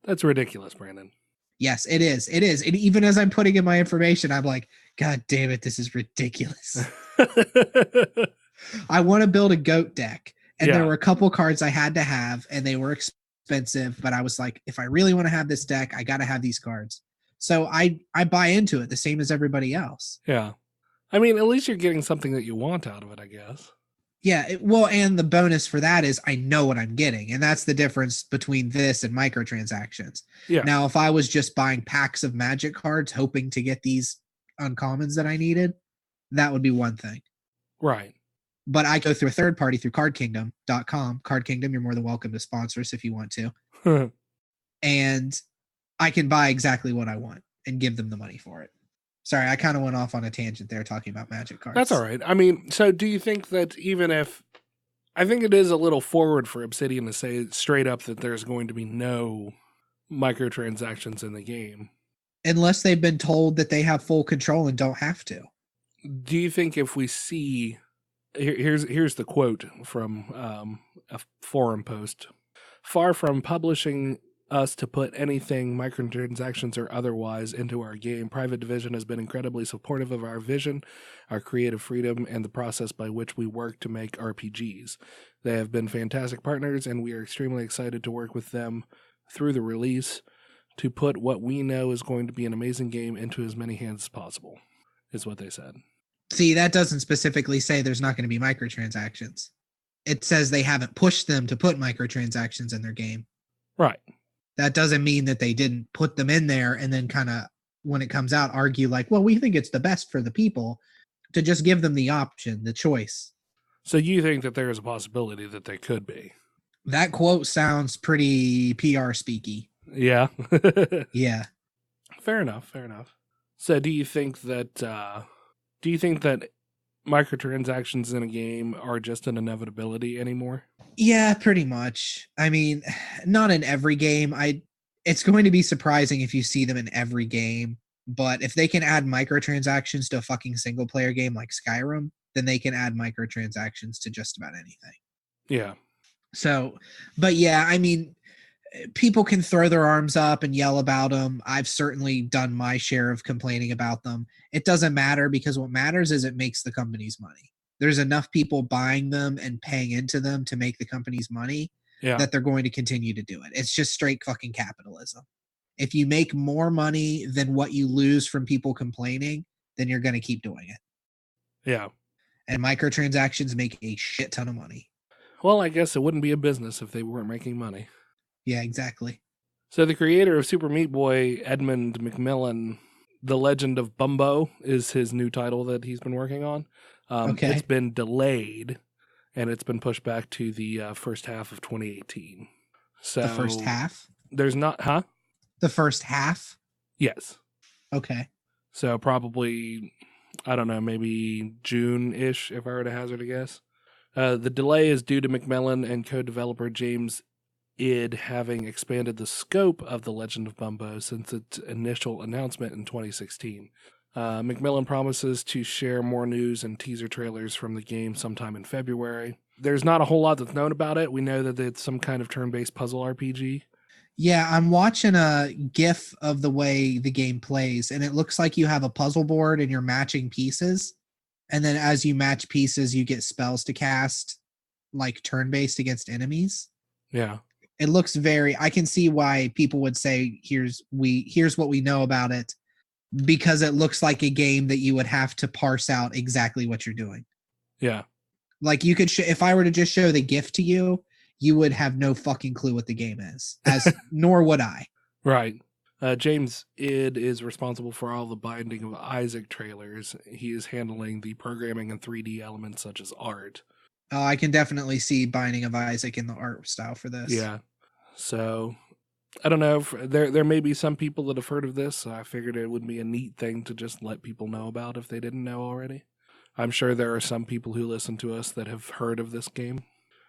Speaker 2: That's ridiculous, Brandon.
Speaker 3: Yes, it is. It is. And even as I'm putting in my information, I'm like, God damn it, this is ridiculous. I want to build a goat deck. And there were a couple cards I had to have, and they were expensive, but I was like, if I really want to have this deck, I got to have these cards. So I buy into it the same as everybody else.
Speaker 2: Yeah. I mean, at least you're getting something that you want out of it, I guess.
Speaker 3: Yeah, well, and the bonus for that is I know what I'm getting, and that's the difference between this and microtransactions.
Speaker 2: Yeah.
Speaker 3: Now, if I was just buying packs of Magic cards, hoping to get these uncommons that I needed, that would be one thing.
Speaker 2: Right.
Speaker 3: But I go through a third party through cardkingdom.com. Card Kingdom, you're more than welcome to sponsor us if you want to. And I can buy exactly what I want and give them the money for it. Sorry, I kind of went off on a tangent there talking about Magic cards.
Speaker 2: That's all right. I mean, so do you think that even if, I think it is a little forward for Obsidian to say straight up that there's going to be no microtransactions in the game.
Speaker 3: Unless they've been told that they have full control and don't have to.
Speaker 2: Do you think if we see, here's the quote from a forum post. Far from publishing us to put anything, microtransactions or otherwise, into our game, Private Division has been incredibly supportive of our vision, our creative freedom, and the process by which we work to make RPGs. They have been fantastic partners, and we are extremely excited to work with them through the release to put what we know is going to be an amazing game into as many hands as possible, is what they said.
Speaker 3: See, that doesn't specifically say there's not going to be microtransactions. It says they haven't pushed them to put microtransactions in their game.
Speaker 2: Right.
Speaker 3: That doesn't mean that they didn't put them in there and then kind of, when it comes out, argue like, well, we think it's the best for the people, to just give them the option, the choice.
Speaker 2: So you think that there is a possibility that they could be?
Speaker 3: That quote sounds pretty PR speaky.
Speaker 2: Yeah.
Speaker 3: Yeah.
Speaker 2: Fair enough. So do you think that microtransactions in a game are just an inevitability anymore?
Speaker 3: Yeah, pretty much. I mean, not in every game. It's going to be surprising if you see them in every game, but if they can add microtransactions to a fucking single player game like Skyrim, then they can add microtransactions to just about anything.
Speaker 2: Yeah.
Speaker 3: So, but yeah, I mean, people can throw their arms up and yell about them. I've certainly done my share of complaining about them. It doesn't matter, because what matters is it makes the companies money. There's enough people buying them and paying into them to make the companies money that they're going to continue to do it. It's just straight fucking capitalism. If you make more money than what you lose from people complaining, then you're going to keep doing it.
Speaker 2: Yeah.
Speaker 3: And microtransactions make a shit ton of money.
Speaker 2: Well, I guess it wouldn't be a business if they weren't making money.
Speaker 3: Yeah, exactly.
Speaker 2: So the creator of Super Meat Boy, Edmund McMillan, The Legend of Bumbo is his new title that he's been working on.
Speaker 3: Okay.
Speaker 2: It's been delayed, and it's been pushed back to the first half of 2018. So
Speaker 3: the first half?
Speaker 2: There's not, huh?
Speaker 3: The first half?
Speaker 2: Yes.
Speaker 3: Okay.
Speaker 2: So probably, I don't know, maybe June-ish, if I were to hazard a guess. The delay is due to McMillan and co-developer James Id having expanded the scope of The Legend of Bumbo since its initial announcement in 2016. McMillan promises to share more news and teaser trailers from the game sometime in February. There's not a whole lot that's known about it. We know that it's some kind of turn-based puzzle RPG.
Speaker 3: Yeah, I'm watching a GIF of the way the game plays, and it looks like you have a puzzle board and you're matching pieces. And then as you match pieces, you get spells to cast, like turn-based against enemies.
Speaker 2: Yeah.
Speaker 3: It looks I can see why people would say, here's what we know about it, because it looks like a game that you would have to parse out exactly what you're doing.
Speaker 2: Yeah.
Speaker 3: Like you could, if I were to just show the GIF to you, you would have no fucking clue what the game is, nor would I.
Speaker 2: Right. James Id is responsible for all the Binding of Isaac trailers. He is handling the programming and 3D elements such as art.
Speaker 3: I can definitely see Binding of Isaac in the art style for this.
Speaker 2: Yeah. So, I don't know. There may be some people that have heard of this. So I figured it would be a neat thing to just let people know about if they didn't know already. I'm sure there are some people who listen to us that have heard of this game.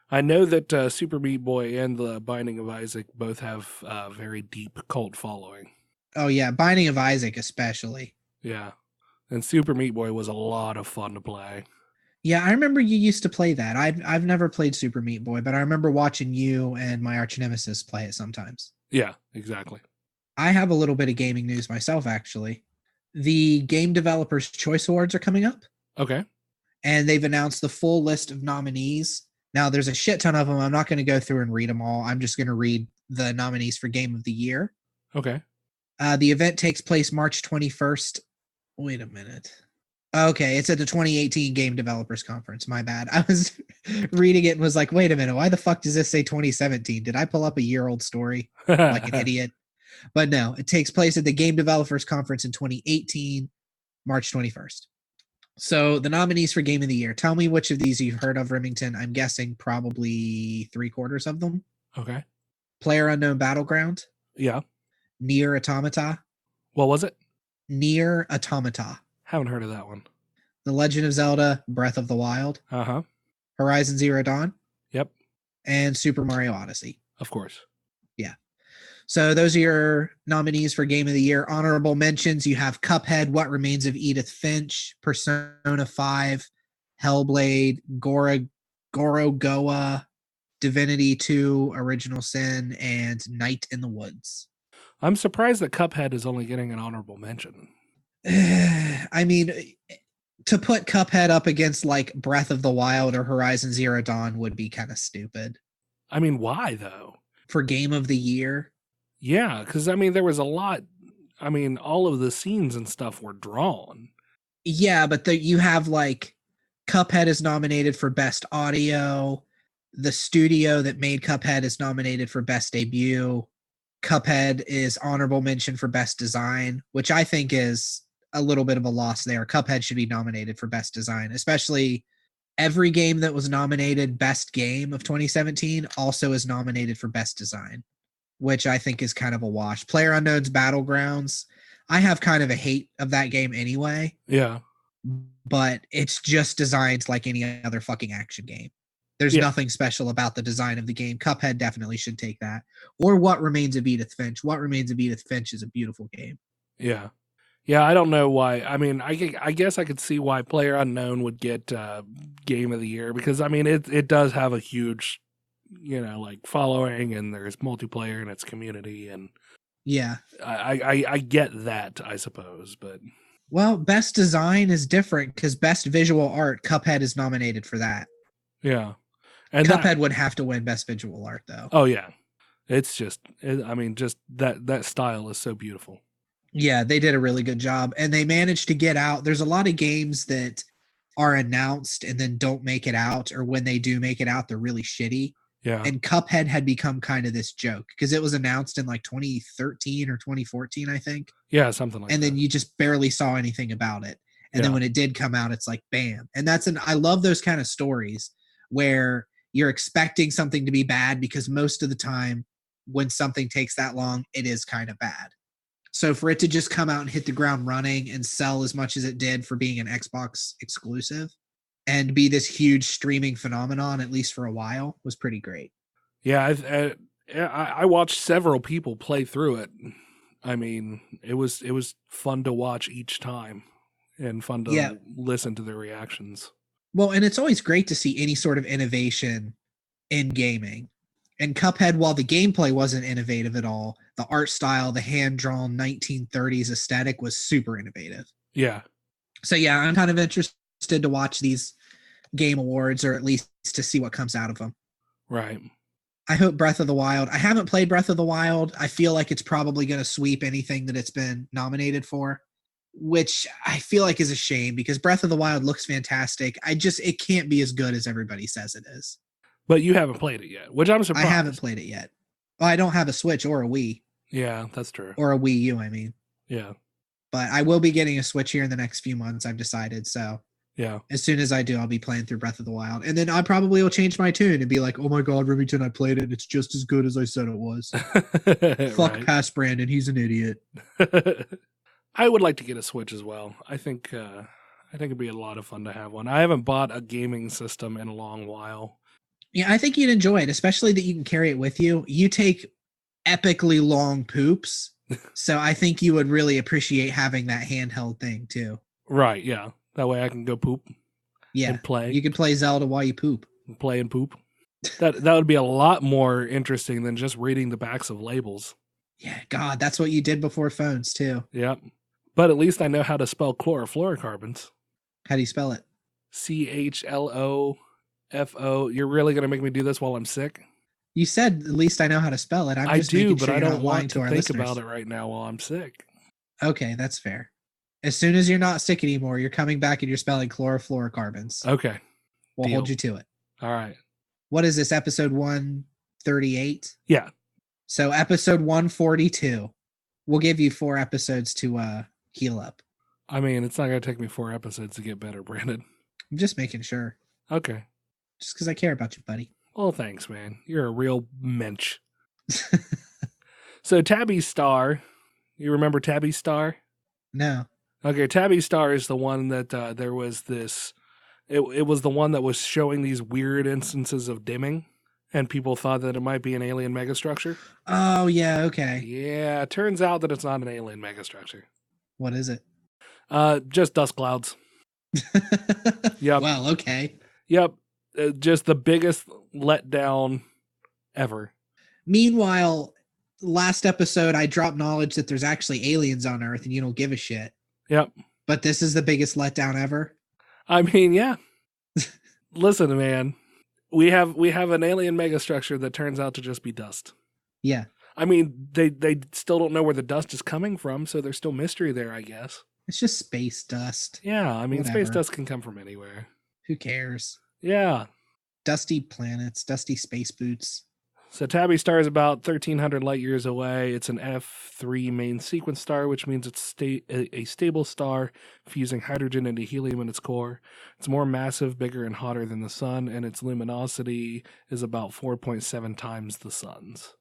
Speaker 2: I know that Super Meat Boy and The Binding of Isaac both have a very deep cult following.
Speaker 3: Oh yeah, Binding of Isaac especially.
Speaker 2: Yeah. And Super Meat Boy was a lot of fun to play.
Speaker 3: Yeah, I remember you used to play that. I've never played Super Meat Boy, but I remember watching you and my arch nemesis play it sometimes.
Speaker 2: Yeah, exactly.
Speaker 3: I have a little bit of gaming news myself, actually. The Game Developers Choice Awards are coming up,
Speaker 2: Okay.
Speaker 3: and they've announced the full list of nominees. Now, there's a shit ton of them. I'm not going to go through and read them all. I'm just going to read the nominees for Game of the Year.
Speaker 2: Okay.
Speaker 3: The event takes place March 21st. Wait a minute. Okay, it's at the 2018 Game Developers Conference. My bad. I was reading it and was like, wait a minute. Why the fuck does this say 2017? Did I pull up a year-old story like an idiot? But no, it takes place at the Game Developers Conference in 2018, March 21st. So the nominees for Game of the Year. Tell me which of these you've heard of, Remington. I'm guessing probably 3/4 of them.
Speaker 2: Okay.
Speaker 3: PlayerUnknown Battleground,
Speaker 2: Yeah.
Speaker 3: Nier Automata,
Speaker 2: What was it?
Speaker 3: Nier Automata,
Speaker 2: Haven't heard of that one.
Speaker 3: The Legend of Zelda Breath of the Wild,
Speaker 2: Uh-huh.
Speaker 3: Horizon Zero Dawn,
Speaker 2: Yep.
Speaker 3: and Super Mario Odyssey.
Speaker 2: Of course.
Speaker 3: So those are your nominees for Game of the Year. Honorable mentions, you have Cuphead, What Remains of Edith Finch, Persona 5, Hellblade, Gorogoa, Divinity 2, Original Sin, and Night in the Woods.
Speaker 2: I'm surprised that Cuphead is only getting an honorable mention.
Speaker 3: I mean, to put Cuphead up against like Breath of the Wild or Horizon Zero Dawn would be kind of stupid.
Speaker 2: I mean, why, though?
Speaker 3: For Game of the Year,
Speaker 2: Yeah, because, I mean, there was a lot. I mean, all of the scenes and stuff were drawn.
Speaker 3: yeah, but you have like Cuphead is nominated for Best Audio. The studio that made Cuphead is nominated for Best Debut. Cuphead is honorable mention for Best Design, which I think is a little bit of a loss there. Cuphead should be nominated for Best Design, especially every game that was nominated Best Game of 2017 also is nominated for Best Design, which I think is kind of a wash. PlayerUnknown's Battlegrounds, I have kind of a hate of that game anyway.
Speaker 2: Yeah.
Speaker 3: But it's just designed like any other fucking action game. There's nothing special about the design of the game. Cuphead definitely should take that. Or What Remains of Edith Finch. What Remains of Edith Finch is a beautiful game.
Speaker 2: Yeah. Yeah, I don't know why. I mean, I guess I could see why PlayerUnknown would get Game of the Year because, I mean, it does have a huge, like following and there's multiplayer in its community. And
Speaker 3: yeah,
Speaker 2: I get that, I suppose. But
Speaker 3: well, Best Design is different because Best Visual Art, Cuphead is nominated for that.
Speaker 2: Yeah. And
Speaker 3: Cuphead would have to win Best Visual Art, though.
Speaker 2: Oh, yeah. It's just, I mean, just that style is so beautiful.
Speaker 3: Yeah, they did a really good job. And they managed to get out. There's a lot of games that are announced and then don't make it out. Or when they do make it out, they're really shitty.
Speaker 2: Yeah.
Speaker 3: And Cuphead had become kind of this joke because it was announced in like 2013 or 2014, I think.
Speaker 2: Yeah, something like that.
Speaker 3: And then you just barely saw anything about it. And then when it did come out, it's like, bam. And I love those kind of stories where you're expecting something to be bad because most of the time when something takes that long, it is kind of bad. So for it to just come out and hit the ground running and sell as much as it did for being an Xbox exclusive and be this huge streaming phenomenon, at least for a while, was pretty great.
Speaker 2: Yeah, I watched several people play through it. I mean, it was fun to watch each time and fun to listen to their reactions.
Speaker 3: Well, and it's always great to see any sort of innovation in gaming. And Cuphead, while the gameplay wasn't innovative at all, the art style, the hand-drawn 1930s aesthetic was super innovative.
Speaker 2: Yeah.
Speaker 3: So yeah, I'm kind of interested to watch these game awards, or at least to see what comes out of them.
Speaker 2: Right.
Speaker 3: I hope Breath of the Wild. I haven't played Breath of the Wild. I feel like it's probably going to sweep anything that it's been nominated for, which I feel like is a shame because Breath of the Wild looks fantastic. It can't be as good as everybody says it is.
Speaker 2: But you haven't played it yet, which I'm surprised.
Speaker 3: I haven't played it yet. Well, I don't have a Switch or a Wii.
Speaker 2: Yeah, that's true.
Speaker 3: Or a Wii U, I mean.
Speaker 2: Yeah.
Speaker 3: But I will be getting a Switch here in the next few months, I've decided. So
Speaker 2: yeah, as
Speaker 3: soon as I do, I'll be playing through Breath of the Wild. And then I probably will change my tune and be like, oh my God, Remington, I played it. And it's just as good as I said it was. Fuck past Brandon. He's an idiot.
Speaker 2: I would like to get a Switch as well. I think I think it'd be a lot of fun to have one. I haven't bought a gaming system in a long while.
Speaker 3: Yeah, I think you'd enjoy it, especially that you can carry it with you. You take epically long poops, so I think you would really appreciate having that handheld thing too.
Speaker 2: Right, yeah. That way I can go poop
Speaker 3: Yeah,
Speaker 2: and play.
Speaker 3: You can play Zelda while you poop.
Speaker 2: Play and poop. That would be a lot more interesting than just reading the backs of labels.
Speaker 3: Yeah, God, that's what you did before phones too.
Speaker 2: Yep. But at least I know how to spell chlorofluorocarbons.
Speaker 3: How do you spell it?
Speaker 2: CHLOFO. You're really going to make me do this while I'm sick?
Speaker 3: You said at least I know how to spell it.
Speaker 2: I do, but I don't want to
Speaker 3: think
Speaker 2: listeners. About it right now while I'm sick.
Speaker 3: Okay, that's fair. As soon as you're not sick anymore, you're coming back and you're spelling chlorofluorocarbons.
Speaker 2: Okay.
Speaker 3: We'll hold you to it.
Speaker 2: All right.
Speaker 3: What is this, episode 138?
Speaker 2: Yeah.
Speaker 3: So episode 142. We'll give you 4 episodes to heal up.
Speaker 2: I mean, it's not going to take me 4 episodes to get better, Brandon.
Speaker 3: I'm just making sure.
Speaker 2: Okay.
Speaker 3: Just because I care about you, buddy.
Speaker 2: Well, thanks, man. You're a real mensch. So Tabby's star, you remember Tabby's star?
Speaker 3: No.
Speaker 2: Okay, Tabby's star is the one that there was this, it was the one that was showing these weird instances of dimming, and people thought that it might be an alien megastructure.
Speaker 3: Oh, yeah, okay.
Speaker 2: Yeah, it turns out that it's not an alien megastructure.
Speaker 3: What is it?
Speaker 2: Just dust clouds. Yep.
Speaker 3: Well, okay.
Speaker 2: Yep. Just the biggest letdown ever.
Speaker 3: Meanwhile, last episode, I dropped knowledge that there's actually aliens on Earth and you don't give a shit.
Speaker 2: Yep.
Speaker 3: But this is the biggest letdown ever?
Speaker 2: I mean, yeah. Listen, man. We have an alien megastructure that turns out to just be dust.
Speaker 3: Yeah.
Speaker 2: I mean, they still don't know where the dust is coming from, so there's still mystery there, I guess.
Speaker 3: It's just space dust.
Speaker 2: Yeah, I mean,
Speaker 3: Whatever.
Speaker 2: Space dust can come from anywhere.
Speaker 3: Who cares?
Speaker 2: Yeah.
Speaker 3: Dusty planets, dusty space boots.
Speaker 2: So Tabby star is about 1,300 light years away. It's an F3 main sequence star, which means it's a stable star fusing hydrogen into helium in its core. It's more massive, bigger, and hotter than the sun, and its luminosity is about 4.7 times the sun's.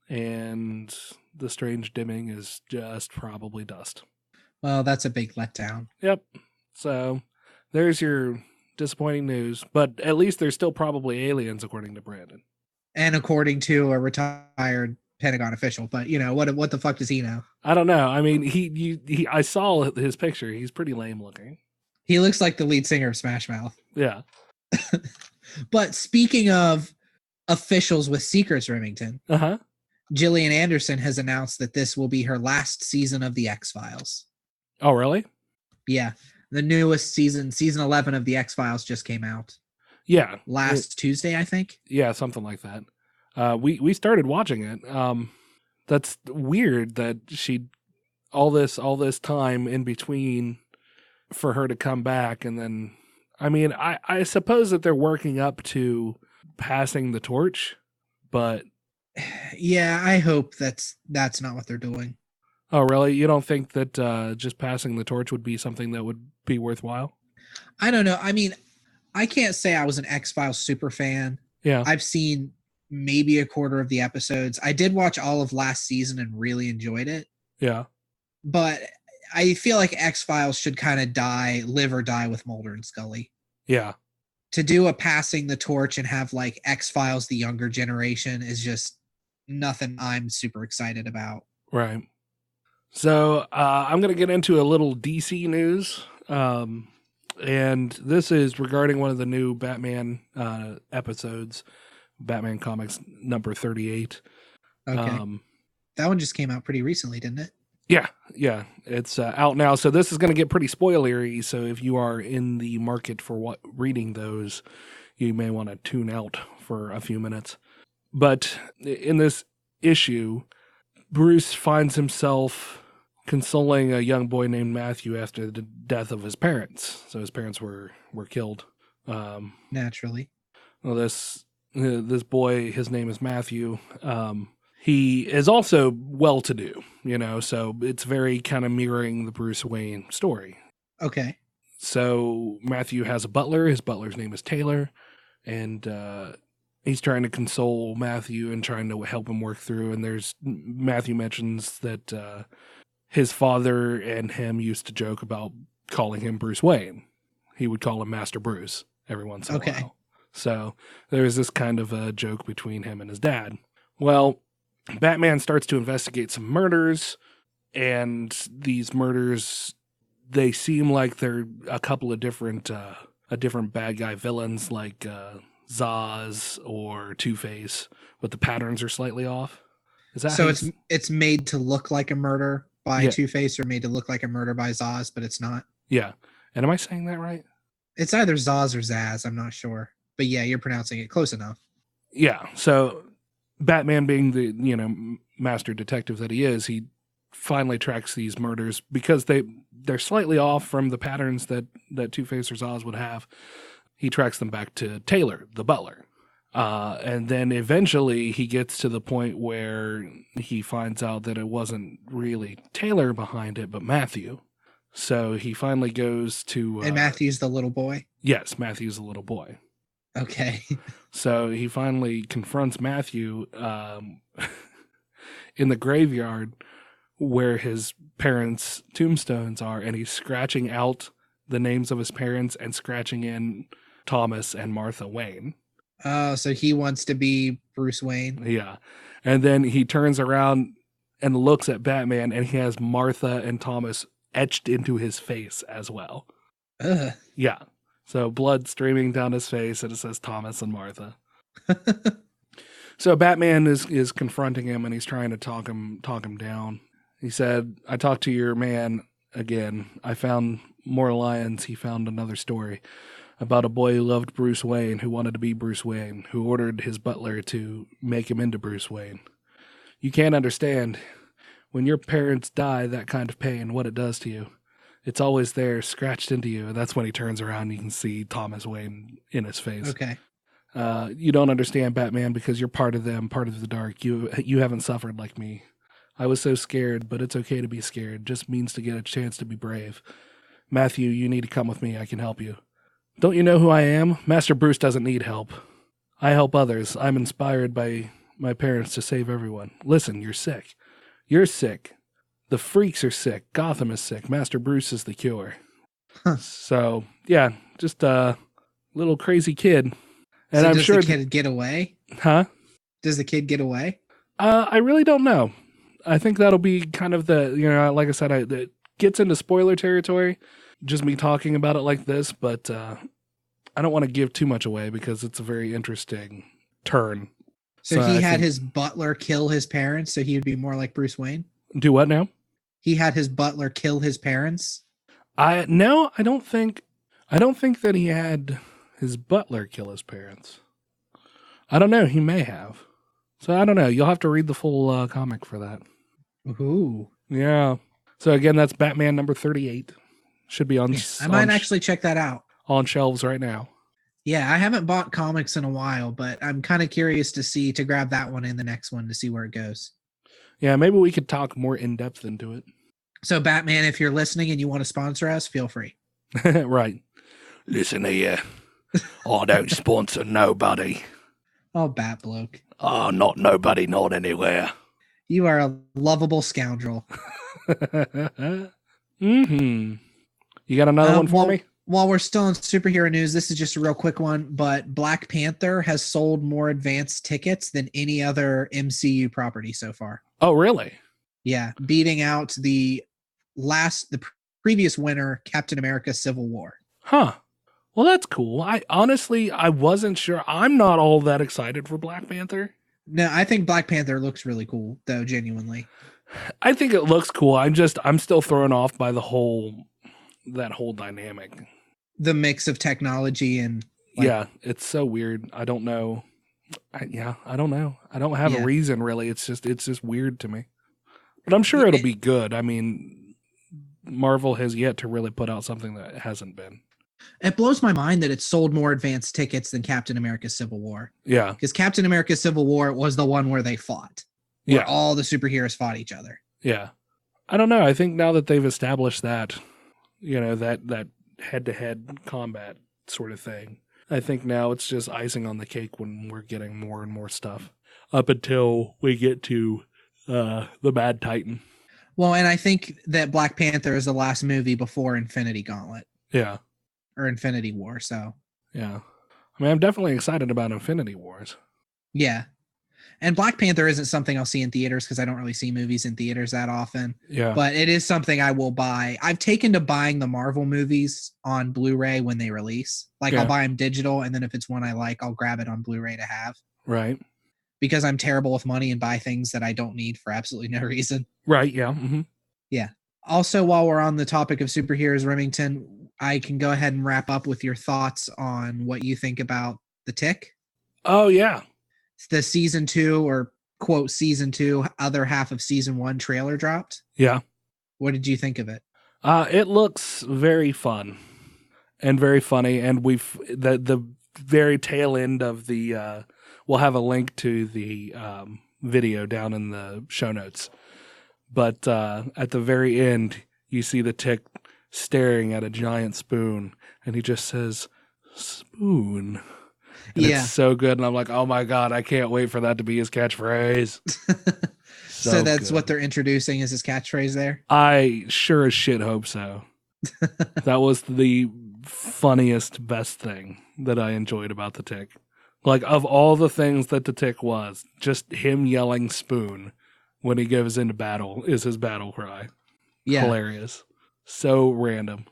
Speaker 2: And the strange dimming is just probably dust.
Speaker 3: Well, that's a big letdown.
Speaker 2: Yep. So there's your disappointing news, but at least there's still probably aliens, according to Brandon.
Speaker 3: And according to a retired Pentagon official, but you know, what the fuck does he know?
Speaker 2: I don't know. I mean, he I saw his picture. He's pretty lame looking.
Speaker 3: He looks like the lead singer of Smash Mouth.
Speaker 2: Yeah.
Speaker 3: But speaking of officials with secrets, Remington, Gillian Anderson has announced that this will be her last season of the X-Files.
Speaker 2: Oh, really?
Speaker 3: Yeah. The newest season 11 of the X-Files just came out.
Speaker 2: Yeah.
Speaker 3: Last Tuesday, I think.
Speaker 2: Yeah, something like that. We started watching it. That's weird that she all this time in between for her to come back, and then I mean, I suppose that they're working up to passing the torch, but
Speaker 3: yeah, I hope that's not what they're doing.
Speaker 2: Oh, really? You don't think that just passing the torch would be something that would be worthwhile?
Speaker 3: I don't know. I mean, I can't say I was an X-Files super fan.
Speaker 2: Yeah.
Speaker 3: I've seen maybe a quarter of the episodes. I did watch all of last season and really enjoyed it.
Speaker 2: Yeah.
Speaker 3: But I feel like X-Files should kind of live or die with Mulder and Scully.
Speaker 2: Yeah.
Speaker 3: To do a passing the torch and have like X-Files, the younger generation, is just nothing I'm super excited about.
Speaker 2: Right. So I'm going to get into a little DC news. And this is regarding one of the new Batman episodes, Batman Comics number 38.
Speaker 3: Okay. That one just came out pretty recently, didn't it?
Speaker 2: Yeah. It's out now. So this is going to get pretty spoilery. So if you are in the market for reading those, you may want to tune out for a few minutes. But in this issue, Bruce finds himself consoling a young boy named Matthew after the death of his parents. So his parents were killed.
Speaker 3: Naturally.
Speaker 2: Well, this boy, his name is Matthew. He is also well-to-do, so it's very kind of mirroring the Bruce Wayne story.
Speaker 3: Okay.
Speaker 2: So Matthew has a butler. His butler's name is Taylor, and he's trying to console Matthew and trying to help him work through. And Matthew mentions that his father and him used to joke about calling him Bruce Wayne. He would call him Master Bruce every once in a
Speaker 3: Okay.
Speaker 2: while. So there's this kind of a joke between him and his dad. Well, Batman starts to investigate some murders, and these murders, they seem like they're a couple of different bad guy villains, like Zaz or Two-Face, but the patterns are slightly off. Is that
Speaker 3: So
Speaker 2: how you
Speaker 3: it's made to look like a murder by
Speaker 2: Yeah.
Speaker 3: Two-Face, or made to look like a murder by Zaz, but it's not.
Speaker 2: Yeah. And am I saying that right?
Speaker 3: It's either Zaz or Zaz. I'm not sure, but yeah, you're pronouncing it close enough.
Speaker 2: Yeah. So Batman, being the master detective that he is, he finally tracks these murders because they're slightly off from the patterns that Two-Face or Zaz would have. He tracks them back to Taylor, the butler. And then eventually he gets to the point where he finds out that it wasn't really Taylor behind it, but Matthew. So he finally goes to...
Speaker 3: And Matthew's the little boy?
Speaker 2: Yes, Matthew's the little boy.
Speaker 3: Okay.
Speaker 2: So he finally confronts Matthew in the graveyard where his parents' tombstones are, and he's scratching out the names of his parents and scratching in Thomas and Martha Wayne.
Speaker 3: Oh, so he wants to be Bruce Wayne.
Speaker 2: Yeah. And then he turns around and looks at Batman, and he has Martha and Thomas etched into his face as well.
Speaker 3: Ugh.
Speaker 2: Yeah. So blood streaming down his face, and it says Thomas and Martha. So Batman is confronting him, and he's trying to talk him down. He said, "I talked to your man again. I found more lions. He found another story about a boy who loved Bruce Wayne, who wanted to be Bruce Wayne, who ordered his butler to make him into Bruce Wayne. You can't understand. When your parents die, that kind of pain, what it does to you. It's always there, scratched into you." And that's when he turns around and you can see Thomas Wayne in his face.
Speaker 3: Okay.
Speaker 2: You don't understand, Batman, because you're part of them, part of the dark. You haven't suffered like me. I was so scared, but it's okay to be scared. Just means to get a chance to be brave. Matthew, you need to come with me. I can help you. Don't you know who I am? Master Bruce doesn't need help. I help others. I'm inspired by my parents to save everyone. Listen, you're sick. You're sick. The freaks are sick. Gotham is sick. Master Bruce is the cure.
Speaker 3: Huh.
Speaker 2: So, yeah, just a little crazy kid. And
Speaker 3: So
Speaker 2: I'm
Speaker 3: does
Speaker 2: sure...
Speaker 3: the kid get away?
Speaker 2: Huh?
Speaker 3: Does the kid get away?
Speaker 2: I really don't know. I think that'll be kind of the, like I said, it gets into spoiler territory, just me talking about it like this, but I don't want to give too much away because it's a very interesting turn.
Speaker 3: So he had his butler kill his parents, so he would be more like Bruce Wayne?
Speaker 2: Do what now?
Speaker 3: He had his butler kill his parents?
Speaker 2: No, I don't think that he had his butler kill his parents. I don't know. He may have. So I don't know. You'll have to read the full comic for that.
Speaker 3: Ooh.
Speaker 2: Yeah. So again, that's Batman number 38. Should be on.
Speaker 3: I might actually check that out.
Speaker 2: On shelves right now.
Speaker 3: Yeah, I haven't bought comics in a while, but I'm kind of curious to grab that one and the next one to see where it goes.
Speaker 2: Yeah, maybe we could talk more in depth into it.
Speaker 3: So Batman, if you're listening and you want to sponsor us, feel free.
Speaker 2: Right. Listen here. I don't sponsor nobody.
Speaker 3: Oh, Bat Bloke.
Speaker 2: Oh, not nobody, not anywhere.
Speaker 3: You are a lovable scoundrel.
Speaker 2: Mm-hmm. You got another one for me?
Speaker 3: While we're still in superhero news, this is just a real quick one, but Black Panther has sold more advanced tickets than any other MCU property so far.
Speaker 2: Oh, really?
Speaker 3: Yeah, beating out the previous winner, Captain America: Civil War.
Speaker 2: Huh. Well, that's cool. I wasn't sure. I'm not all that excited for Black Panther.
Speaker 3: No, I think Black Panther looks really cool, though, genuinely.
Speaker 2: I think it looks cool. I'm still thrown off by that whole dynamic.
Speaker 3: The mix of technology and
Speaker 2: yeah, it's so weird. I don't know. I don't know. I don't have a reason really. It's just weird to me. But I'm sure it'll be good. I mean, Marvel has yet to really put out something that hasn't been.
Speaker 3: It blows my mind that it sold more advanced tickets than Captain America: Civil War.
Speaker 2: Yeah.
Speaker 3: Because Captain America: Civil War was the one where they fought. Where all the superheroes fought each other.
Speaker 2: Yeah. I don't know. I think now that they've established that, that head-to-head combat sort of thing, I think now it's just icing on the cake when we're getting more and more stuff up until we get to the Mad Titan.
Speaker 3: Well, and I think that Black Panther is the last movie before Infinity Gauntlet.
Speaker 2: Yeah.
Speaker 3: or Infinity War. So
Speaker 2: Yeah. I mean, I'm definitely excited about Infinity Wars.
Speaker 3: yeah. And Black Panther isn't something I'll see in theaters because I don't really see movies in theaters that often.
Speaker 2: Yeah.
Speaker 3: But it is something I will buy. I've taken to buying the Marvel movies on Blu-ray when they release. Like
Speaker 2: Yeah.
Speaker 3: I'll buy them digital, and then if it's one I like, I'll grab it on Blu-ray to have.
Speaker 2: Right.
Speaker 3: Because I'm terrible with money and buy things that I don't need for absolutely no reason.
Speaker 2: Right. Yeah. Mm-hmm.
Speaker 3: Yeah. Also, while we're on the topic of superheroes, Remington, I can go ahead and wrap up with your thoughts on what you think about The Tick.
Speaker 2: Oh, yeah.
Speaker 3: The season 2 or quote season 2 other half of season 1 trailer dropped.
Speaker 2: Yeah.
Speaker 3: What did you think of it?
Speaker 2: It looks very fun and very funny. And the very tail end of the, we'll have a link to the video down in the show notes. But at the very end, you see the Tick staring at a giant spoon, and he just says, "Spoon." And it's so good, and I'm like, oh my God, I can't wait for that to be his catchphrase.
Speaker 3: So that's
Speaker 2: good.
Speaker 3: what they're introducing as his catchphrase there?
Speaker 2: I sure as shit hope so. That was the funniest, best thing that I enjoyed about the Tick. Like, of all the things that the Tick was, just him yelling spoon when he goes into battle is his battle cry.
Speaker 3: Yeah.
Speaker 2: Hilarious. So random.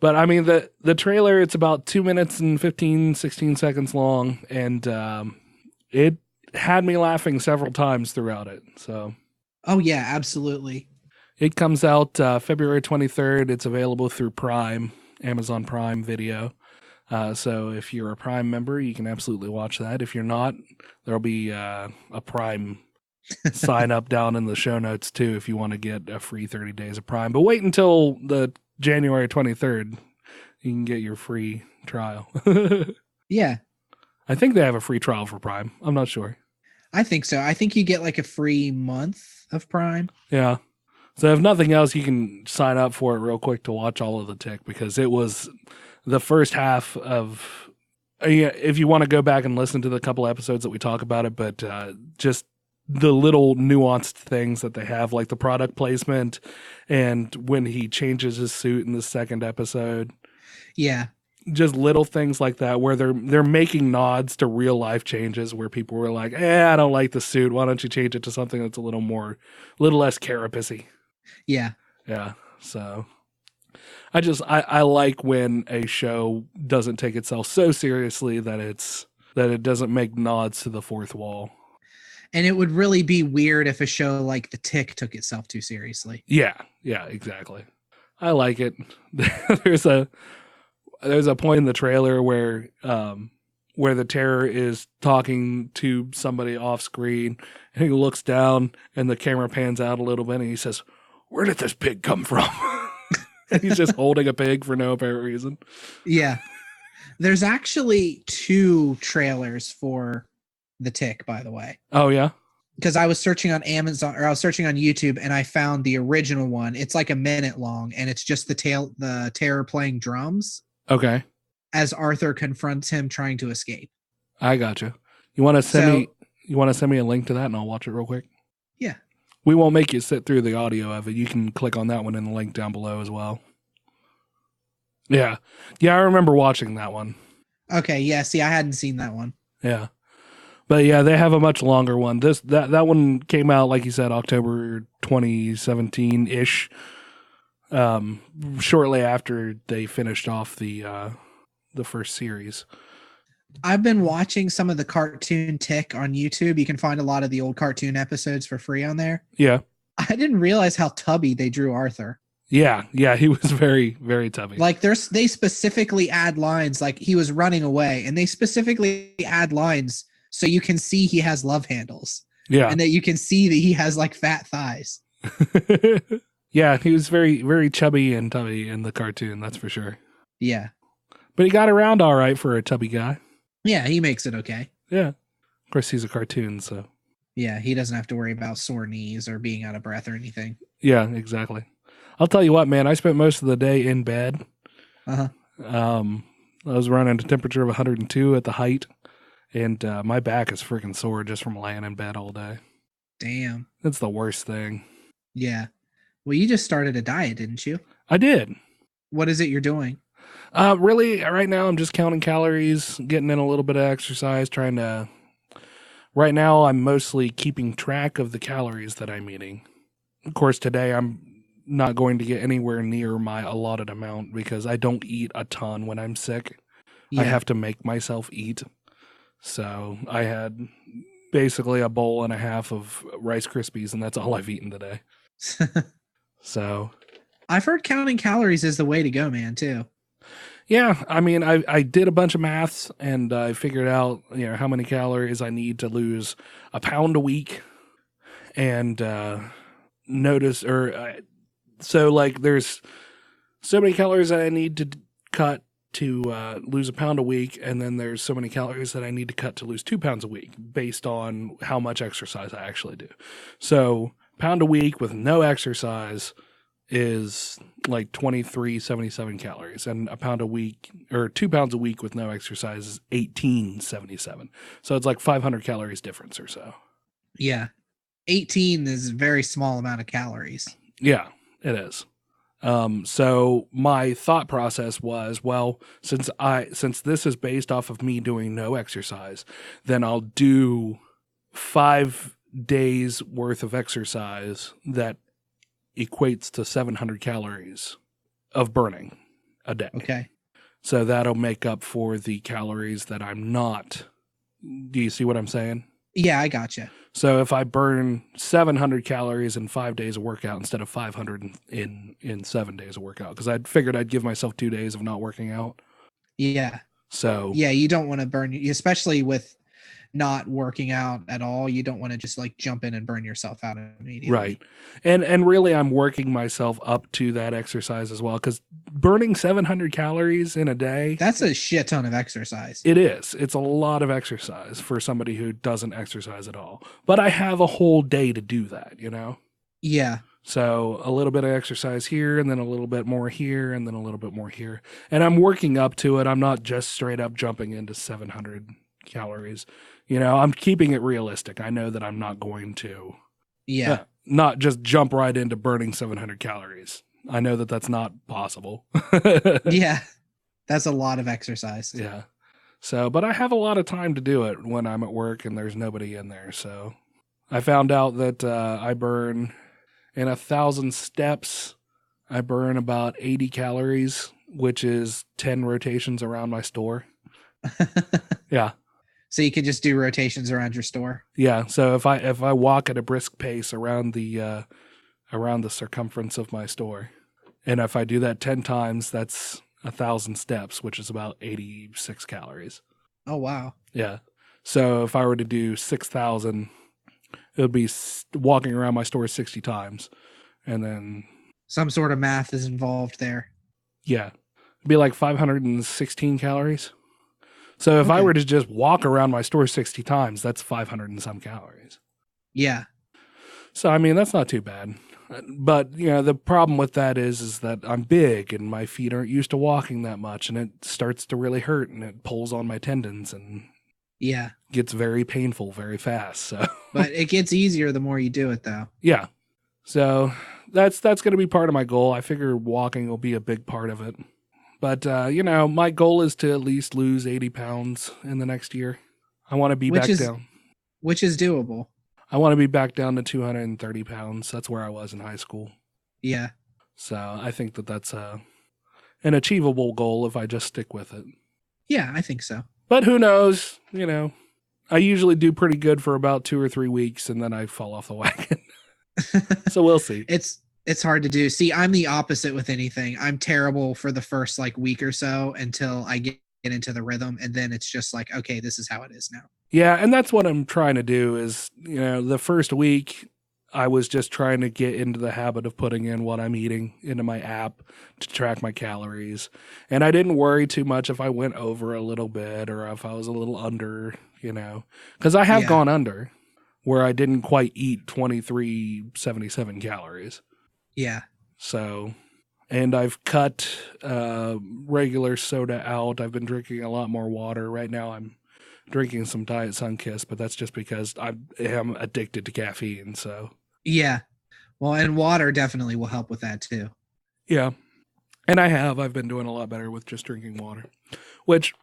Speaker 2: But I mean, the trailer, it's about 2 minutes and 16 seconds long, and it had me laughing several times throughout it. So,
Speaker 3: oh yeah, absolutely.
Speaker 2: It comes out February 23rd. It's available through Prime, Amazon Prime Video. So if you're a Prime member, you can absolutely watch that. If you're not, there'll be a Prime sign up down in the show notes too if you want to get a free 30 days of Prime. But wait until the January 23rd. You can get your free trial.
Speaker 3: Yeah.
Speaker 2: I think they have a free trial for Prime. I'm not sure.
Speaker 3: I think so. I think you get like a free month of Prime.
Speaker 2: Yeah. So if nothing else, you can sign up for it real quick to watch all of the Tick, because it was the first half of, if you want to go back and listen to the couple episodes that we talk about it, but just the little nuanced things that they have, like the product placement and when he changes his suit in the second episode.
Speaker 3: Yeah.
Speaker 2: Just little things like that where they're making nods to real life changes where people were like, I don't like the suit. Why don't you change it to something that's a little less carapace-y?
Speaker 3: Yeah.
Speaker 2: Yeah. So I like when a show doesn't take itself so seriously that it doesn't make nods to the fourth wall.
Speaker 3: And it would really be weird if a show like The Tick took itself too seriously.
Speaker 2: Yeah, exactly. I like it. There's a point in the trailer where the Terror is talking to somebody off screen, and he looks down and the camera pans out a little bit and he says, "Where did this pig come from?" And he's just holding a pig for no apparent reason.
Speaker 3: Yeah. There's actually 2 trailers for The Tick, by the way.
Speaker 2: Oh, yeah?
Speaker 3: Because I was searching on Amazon, or I was searching on YouTube, and I found the original one. It's like a minute long, and it's just the Terror playing drums.
Speaker 2: Okay.
Speaker 3: As Arthur confronts him trying to escape.
Speaker 2: I gotcha. You want to send me a link to that, and I'll watch it real quick?
Speaker 3: Yeah.
Speaker 2: We won't make you sit through the audio of it. You can click on that one in the link down below as well. Yeah. Yeah, I remember watching that one.
Speaker 3: Okay, yeah, see, I hadn't seen that one.
Speaker 2: Yeah. But yeah, they have a much longer one. That one came out, like you said, October 2017-ish. Shortly after they finished off the first series.
Speaker 3: I've been watching some of the cartoon Tick on YouTube. You can find a lot of the old cartoon episodes for free on there.
Speaker 2: Yeah.
Speaker 3: I didn't realize how tubby they drew Arthur.
Speaker 2: Yeah, he was very, very tubby.
Speaker 3: Like they specifically add lines, like he was running away, and they specifically add lines so you can see he has love handles.
Speaker 2: Yeah.
Speaker 3: And that you can see that he has like fat thighs.
Speaker 2: Yeah, he was very, very chubby and tubby in the cartoon, that's for sure.
Speaker 3: Yeah.
Speaker 2: But he got around all right for a tubby guy.
Speaker 3: Yeah, he makes it okay.
Speaker 2: Yeah. Of course, he's a cartoon, so.
Speaker 3: Yeah, he doesn't have to worry about sore knees or being out of breath or anything.
Speaker 2: Yeah, exactly. I'll tell you what, man, I spent most of the day in bed.
Speaker 3: Uh-huh.
Speaker 2: I was running a temperature of 102 at the height, and my back is freaking sore just from laying in bed all day.
Speaker 3: Damn.
Speaker 2: It's the worst thing.
Speaker 3: Yeah. Well, you just started a diet, didn't you?
Speaker 2: I did.
Speaker 3: What is it you're doing?
Speaker 2: Really, right now I'm just counting calories, getting in a little bit of exercise, right now I'm mostly keeping track of the calories that I'm eating. Of course, today I'm not going to get anywhere near my allotted amount because I don't eat a ton when I'm sick.
Speaker 3: Yeah.
Speaker 2: I have to make myself eat. So I had basically a bowl and a half of Rice Krispies, and that's all I've eaten today. So
Speaker 3: I've heard counting calories is the way to go, man, too.
Speaker 2: yeah, I mean, I did a bunch of maths and I figured out, how many calories I need to lose a pound a week. And there's so many calories that I need to cut to lose a pound a week, and then there's so many calories that I need to cut to lose 2 pounds a week based on how much exercise I actually do. So pound a week with no exercise is like 2377 calories, and a pound a week or 2 pounds a week with no exercise is 1877. So it's like 500 calories difference or so.
Speaker 3: Yeah. 18 is a very small amount of calories.
Speaker 2: Yeah, it is. So my thought process was, well, since this is based off of me doing no exercise, then I'll do 5 days worth of exercise that equates to 700 calories of burning a day.
Speaker 3: Okay.
Speaker 2: So that'll make up for the calories that I'm not. Do you see what I'm saying?
Speaker 3: Yeah, I gotcha.
Speaker 2: So if I burn 700 calories in 5 days of workout instead of 500 in 7 days of workout, because I figured I'd give myself 2 days of not working out.
Speaker 3: Yeah.
Speaker 2: So
Speaker 3: yeah, you don't want to burn, especially with not working out at all. You don't want to just like jump in and burn yourself out immediately.
Speaker 2: Right. And really I'm working myself up to that exercise as well, because burning 700 calories in a day,
Speaker 3: that's a shit ton of exercise.
Speaker 2: It is. It's a lot of exercise for somebody who doesn't exercise at all. But I have a whole day to do that,
Speaker 3: Yeah.
Speaker 2: So a little bit of exercise here, and then a little bit more here, and then a little bit more here. And I'm working up to it. I'm not just straight up jumping into 700 calories. I'm keeping it realistic. I know that I'm not going to not just jump right into burning 700 calories. I know that that's not possible.
Speaker 3: Yeah. That's a lot of exercise.
Speaker 2: Yeah. So, but I have a lot of time to do it when I'm at work and there's nobody in there. So I found out that I burn in 1,000 steps, I burn about 80 calories, which is 10 rotations around my store. Yeah.
Speaker 3: So you could just do rotations around your store.
Speaker 2: Yeah. So if I walk at a brisk pace around the circumference of my store, and if I do that 10 times, that's 1,000 steps, which is about 86 calories.
Speaker 3: Oh, wow.
Speaker 2: Yeah. So if I were to do 6,000, it would be walking around my store 60 times. And then
Speaker 3: some sort of math is involved there.
Speaker 2: Yeah. It'd be like 516 calories. So if I were to just walk around my store 60 times, that's 500 and some calories.
Speaker 3: Yeah.
Speaker 2: So, I mean, that's not too bad. But, the problem with that is that I'm big and my feet aren't used to walking that much, and it starts to really hurt and it pulls on my tendons and gets very painful very fast. So,
Speaker 3: but it gets easier the more you do it, though.
Speaker 2: Yeah. So that's going to be part of my goal. I figure walking will be a big part of it. But, my goal is to at least lose 80 pounds in the next year. I want to be back down.
Speaker 3: Which is doable.
Speaker 2: I want to be back down to 230 pounds. That's where I was in high school.
Speaker 3: Yeah.
Speaker 2: So I think that that's an achievable goal if I just stick with it.
Speaker 3: Yeah, I think so.
Speaker 2: But who knows? I usually do pretty good for about 2 or 3 weeks, and then I fall off the wagon. So we'll see.
Speaker 3: It's hard to do. See, I'm the opposite with anything. I'm terrible for the first week or so until I get into the rhythm, and then it's just like, okay, this is how it is now.
Speaker 2: Yeah, and that's what I'm trying to do is, the first week I was just trying to get into the habit of putting in what I'm eating into my app to track my calories. And I didn't worry too much if I went over a little bit or if I was a little under, because I have gone under where I didn't quite eat 2377 calories.
Speaker 3: Yeah.
Speaker 2: So, and I've cut regular soda out. I've been drinking a lot more water. Right now I'm drinking some Diet Sunkist, but that's just because I am addicted to caffeine. So,
Speaker 3: yeah. Well, and water definitely will help with that too.
Speaker 2: Yeah. And I've been doing a lot better with just drinking water, which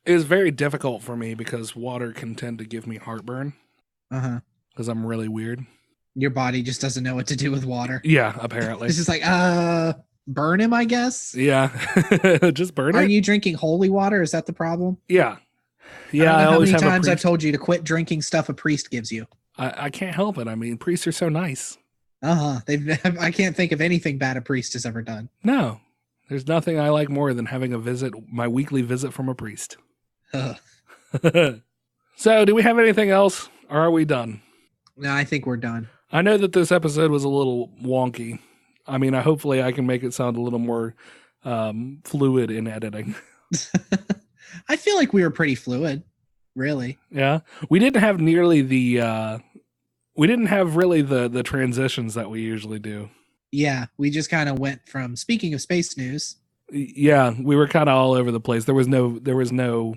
Speaker 2: is very difficult for me because water can tend to give me heartburn.
Speaker 3: Uh-huh.
Speaker 2: Because I'm really weird.
Speaker 3: Your body just doesn't know what to do with water.
Speaker 2: Yeah, apparently.
Speaker 3: It's just like, burn him, I guess.
Speaker 2: Yeah. Just burn it.
Speaker 3: Are you drinking holy water? Is that the problem?
Speaker 2: Yeah.
Speaker 3: Yeah. I don't know how many times I've told you to quit drinking stuff a priest gives you.
Speaker 2: I can't help it. I mean, priests are so nice.
Speaker 3: I can't think of anything bad a priest has ever done.
Speaker 2: No. There's nothing I like more than having my weekly visit from a priest. So, do we have anything else, or are we done?
Speaker 3: No, I think we're done.
Speaker 2: I know that this episode was a little wonky. I mean, hopefully I can make it sound a little more fluid in editing.
Speaker 3: I feel like we were pretty fluid, really.
Speaker 2: Yeah. We didn't have nearly the transitions that we usually do.
Speaker 3: Yeah, we just kind of went from, speaking of space news.
Speaker 2: Yeah, we were kind of all over the place. There was no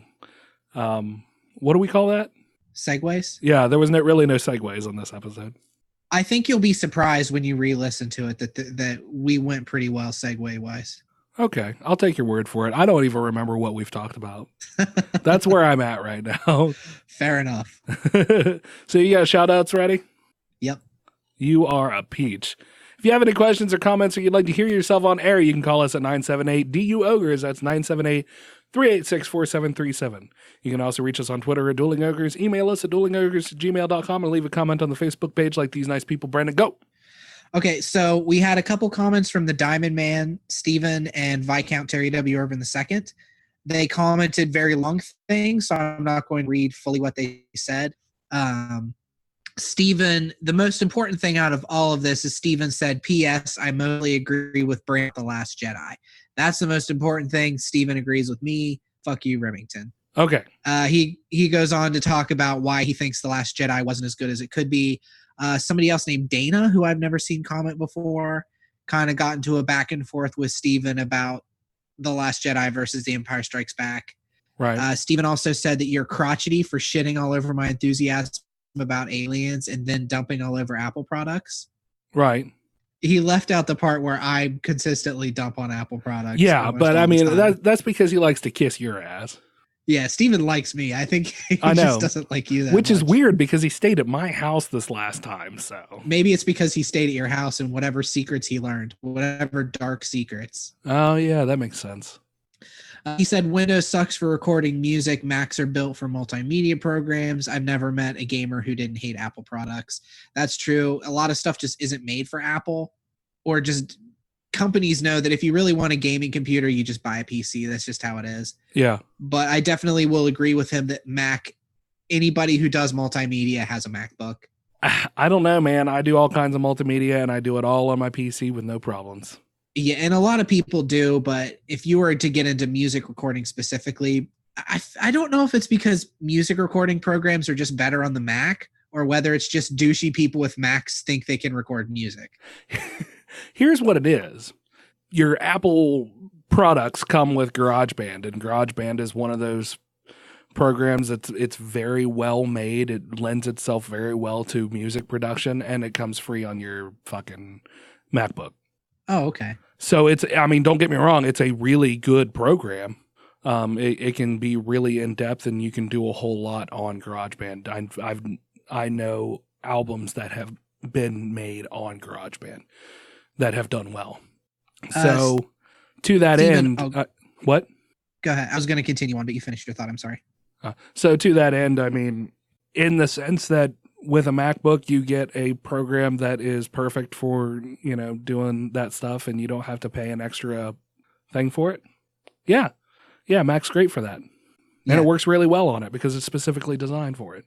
Speaker 2: what do we call that?
Speaker 3: Segues?
Speaker 2: Yeah, there was really no segues on this episode.
Speaker 3: I think you'll be surprised when you re-listen to it that we went pretty well segue-wise.
Speaker 2: Okay, I'll take your word for it. I don't even remember what we've talked about. That's where I'm at right now.
Speaker 3: Fair enough.
Speaker 2: So you got shout-outs ready?
Speaker 3: Yep.
Speaker 2: You are a peach. If you have any questions or comments or you'd like to hear yourself on air, you can call us at 978-DU-OGRES. That's 978-386-4737. You can also reach us on Twitter at Dueling Ogres, email us at duelingogres@gmail.com, and leave a comment on the Facebook page like these nice people. Brandon, go!
Speaker 3: Okay, so we had a couple comments from the Diamond Man, Stephen, and Viscount Terry W. Urban II. They commented very long things, so I'm not going to read fully what they said. Stephen, the most important thing out of all of this is Stephen said, P.S. I mostly agree with Brand The Last Jedi. That's the most important thing. Stephen agrees with me. Fuck you, Remington.
Speaker 2: Okay.
Speaker 3: He goes on to talk about why he thinks The Last Jedi wasn't as good as it could be. Somebody else named Dana, who I've never seen comment before, kind of got into a back and forth with Stephen about The Last Jedi versus The Empire Strikes Back.
Speaker 2: Right.
Speaker 3: Stephen also said that you're crotchety for shitting all over my enthusiasm about aliens and then dumping all over Apple products.
Speaker 2: Right.
Speaker 3: He left out the part where I consistently dump on Apple products.
Speaker 2: Yeah, but I mean, that's because he likes to kiss your ass.
Speaker 3: Yeah, Steven likes me. I think he just doesn't like you that
Speaker 2: Which
Speaker 3: much.
Speaker 2: is weird because he stayed at my house this last time, so.
Speaker 3: Maybe it's because he stayed at your house and whatever secrets he learned, whatever dark secrets.
Speaker 2: Oh, yeah, that makes sense.
Speaker 3: He said Windows sucks for recording music. Macs are built for multimedia programs. I've never met a gamer who didn't hate Apple products. That's true. A lot of stuff just isn't made for Apple, or just companies know that if you really want a gaming computer, you just buy a PC. That's just how it is.
Speaker 2: Yeah.
Speaker 3: But I definitely will agree with him that anybody who does multimedia has a MacBook.
Speaker 2: I don't know, man. I do all kinds of multimedia and I do it all on my PC with no problems.
Speaker 3: Yeah, and a lot of people do, but if you were to get into music recording specifically, I don't know if it's because music recording programs are just better on the Mac, or whether it's just douchey people with Macs think they can record music.
Speaker 2: Here's what it is. Your Apple products come with GarageBand, and GarageBand is one of those programs it's very well made. It lends itself very well to music production, and it comes free on your fucking MacBook.
Speaker 3: Oh, okay.
Speaker 2: So don't get me wrong, it's a really good program. It can be really in depth, and you can do a whole lot on GarageBand. I know albums that have been made on GarageBand that have done well. So to that
Speaker 3: Steven,
Speaker 2: end, what?
Speaker 3: Go ahead. I was going to continue on, but you finished your thought. I'm sorry.
Speaker 2: So to that end, I mean, in the sense that with a MacBook, you get a program that is perfect for, doing that stuff, and you don't have to pay an extra thing for it. Yeah. Yeah, Mac's great for that. And it works really well on it because it's specifically designed for it.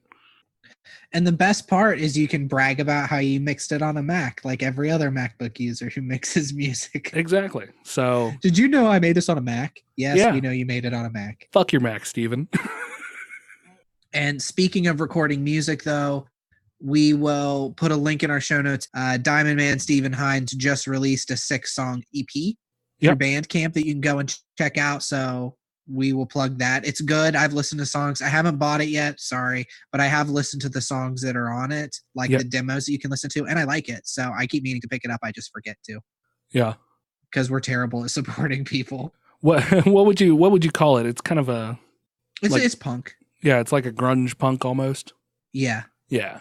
Speaker 3: And the best part is you can brag about how you mixed it on a Mac, like every other MacBook user who mixes music.
Speaker 2: Exactly. So,
Speaker 3: did you know I made this on a Mac? Yes,
Speaker 2: yeah.
Speaker 3: We know you made it on a Mac.
Speaker 2: Fuck your Mac, Steven.
Speaker 3: And speaking of recording music, though, we will put a link in our show notes. Diamond Man Stephen Hines just released a 6-song EP through Bandcamp that you can go and check out. So we will plug that. It's good. I've listened to songs. I haven't bought it yet. Sorry. But I have listened to the songs that are on it, like the demos that you can listen to. And I like it. So I keep meaning to pick it up. I just forget to.
Speaker 2: Yeah.
Speaker 3: because we're terrible at supporting people.
Speaker 2: What would you call it? It's kind of a
Speaker 3: It's punk.
Speaker 2: Yeah, it's like a grunge punk almost.
Speaker 3: Yeah.
Speaker 2: Yeah.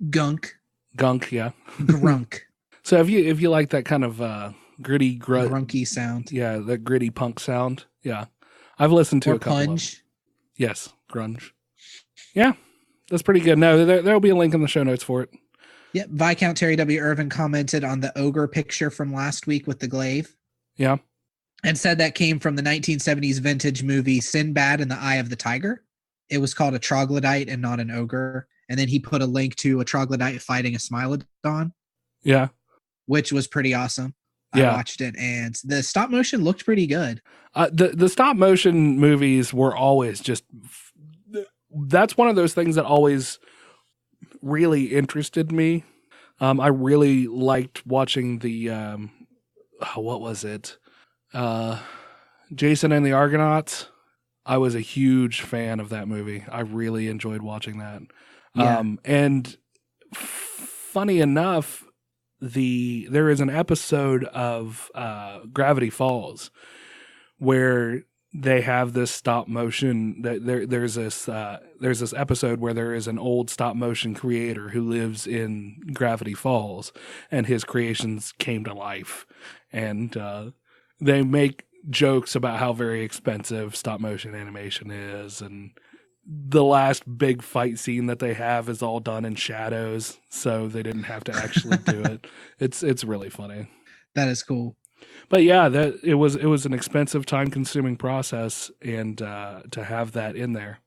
Speaker 3: Gunk.
Speaker 2: Yeah.
Speaker 3: Grunk.
Speaker 2: So if you like that kind of gritty
Speaker 3: grunky sound.
Speaker 2: Yeah, that gritty punk sound. Yeah. I've listened to
Speaker 3: or
Speaker 2: a couple
Speaker 3: punch.
Speaker 2: of them. Yes, grunge. Yeah. That's pretty good. No, there'll be a link in the show notes for it.
Speaker 3: Yep. Viscount Terry W. Irvin commented on the ogre picture from last week with the glaive.
Speaker 2: Yeah.
Speaker 3: And said that came from the 1970s vintage movie Sinbad and the Eye of the Tiger. It was called a troglodyte and not an ogre. And then he put a link to a troglodyte fighting a smilodon.
Speaker 2: Yeah.
Speaker 3: Which was pretty awesome.
Speaker 2: Yeah.
Speaker 3: I watched it, and the stop motion looked pretty good.
Speaker 2: The stop motion movies were always just... That's one of those things that always really interested me. I really liked watching the... what was it? Jason and the Argonauts. I was a huge fan of that movie. I really enjoyed watching that.
Speaker 3: Yeah.
Speaker 2: And funny enough, there is an episode of Gravity Falls where they have this stop motion. There's this episode where there is an old stop motion creator who lives in Gravity Falls, and his creations came to life, and they make jokes about how very expensive stop motion animation is, and the last big fight scene that they have is all done in shadows, so they didn't have to actually do it. It's really funny.
Speaker 3: That is cool.
Speaker 2: But yeah, that it was an expensive, time-consuming process, and to have that in there.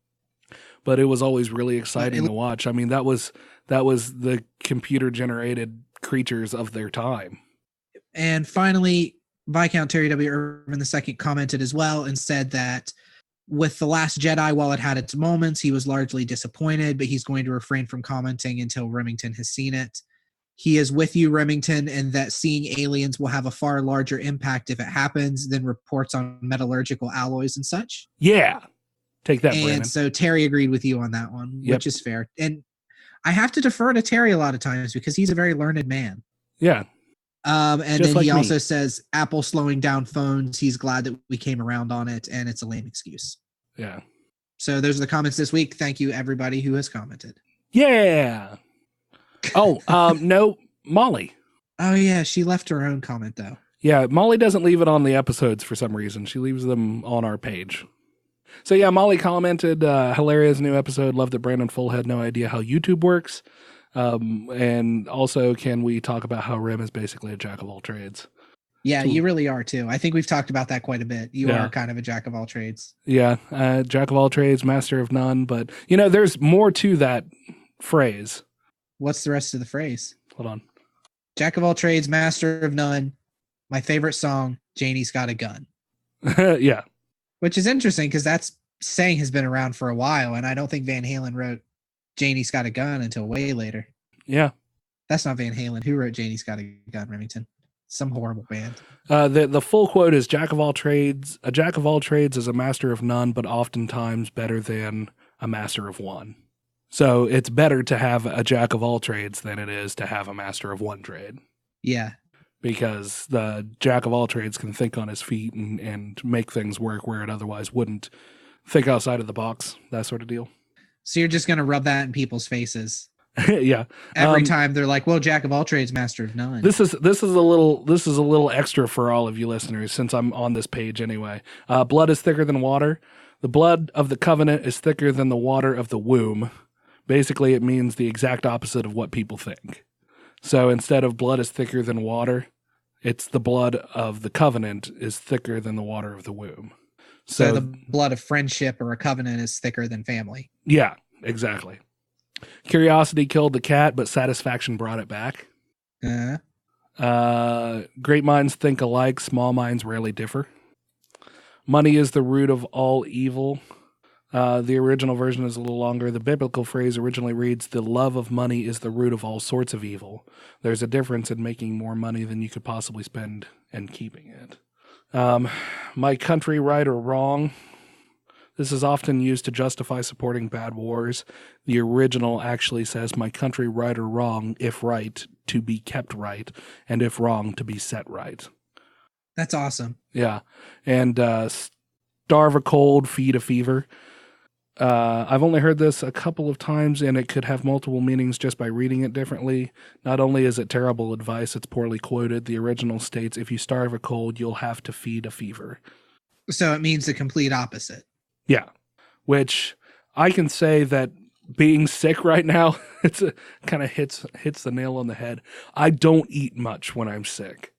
Speaker 2: But it was always really exciting to watch. I mean, that was the computer-generated creatures of their time.
Speaker 3: And finally, Viscount Terry W. Irvin II commented as well and said that with The Last Jedi, while it had its moments, he was largely disappointed, but he's going to refrain from commenting until Remington has seen it. He is with you, Remington, and that seeing aliens will have a far larger impact if it happens than reports on metallurgical alloys and such.
Speaker 2: Yeah. Take that,
Speaker 3: And
Speaker 2: Brandon.
Speaker 3: so Terry agreed with you on that one, which is fair. And I have to defer to Terry a lot of times because he's a very learned man.
Speaker 2: Yeah.
Speaker 3: And
Speaker 2: Just
Speaker 3: then
Speaker 2: like
Speaker 3: he
Speaker 2: me.
Speaker 3: also says Apple slowing down phones. He's glad that we came around on it, and it's a lame excuse.
Speaker 2: Yeah.
Speaker 3: So those are the comments this week. Thank you, everybody who has commented.
Speaker 2: Yeah. Oh, no, Molly.
Speaker 3: Oh, yeah. She left her own comment, though.
Speaker 2: Yeah, Molly doesn't leave it on the episodes for some reason. She leaves them on our page. So yeah, Molly commented, hilarious new episode. Love that Brandon Full had no idea how YouTube works. And also, can we talk about how Rim is basically a jack of all trades?
Speaker 3: Yeah, you really are, too. I think we've talked about that quite a bit. You
Speaker 2: Yeah.
Speaker 3: are kind of a jack of all trades.
Speaker 2: Yeah, jack of all trades, master of none. But, you know, there's more to that phrase.
Speaker 3: What's the rest of the phrase?
Speaker 2: Hold on.
Speaker 3: Jack of all trades, master of none. My favorite song, Janie's Got a Gun.
Speaker 2: Yeah.
Speaker 3: Which is interesting because that saying has been around for a while, and I don't think Van Halen wrote Janie's Got a Gun until way later.
Speaker 2: Yeah.
Speaker 3: That's not Van Halen. Who wrote Janie's Got a Gun, Remington? Some horrible band.
Speaker 2: The full quote is jack of all trades. A jack of all trades is a master of none, but oftentimes better than a master of one. So it's better to have a jack of all trades than it is to have a master of one trade.
Speaker 3: Yeah.
Speaker 2: Because the jack of all trades can think on his feet and make things work where it otherwise wouldn't. Think outside of the box, that sort of deal.
Speaker 3: So you're just going to rub that in people's faces.
Speaker 2: Yeah.
Speaker 3: Every time they're like, well, jack of all trades, master of none.
Speaker 2: This is a little extra for all of you listeners, since I'm on this page anyway. Blood is thicker than water. The blood of the covenant is thicker than the water of the womb. Basically, it means the exact opposite of what people think. So instead of blood is thicker than water, it's the blood of the covenant is thicker than the water of the womb.
Speaker 3: So the blood of friendship or a covenant is thicker than family.
Speaker 2: Yeah, exactly. Curiosity killed the cat, but satisfaction brought it back. Great minds think alike, small minds rarely differ. Money is the root of all evil. The original version is a little longer. The biblical phrase originally reads, the love of money is the root of all sorts of evil. There's a difference in making more money than you could possibly spend and keeping it. My country, right or wrong. This is often used to justify supporting bad wars. The original actually says, my country, right or wrong, if right, to be kept right, and if wrong, to be set right.
Speaker 3: That's awesome.
Speaker 2: Yeah. And starve a cold, feed a fever. I've only heard this a couple of times, and it could have multiple meanings just by reading it differently. Not only is it terrible advice, it's poorly quoted. The original states, if you starve a cold, you'll have to feed a fever.
Speaker 3: So it means the complete opposite.
Speaker 2: Yeah. Which I can say that being sick right now, it's kind of hits the nail on the head. I don't eat much when I'm sick.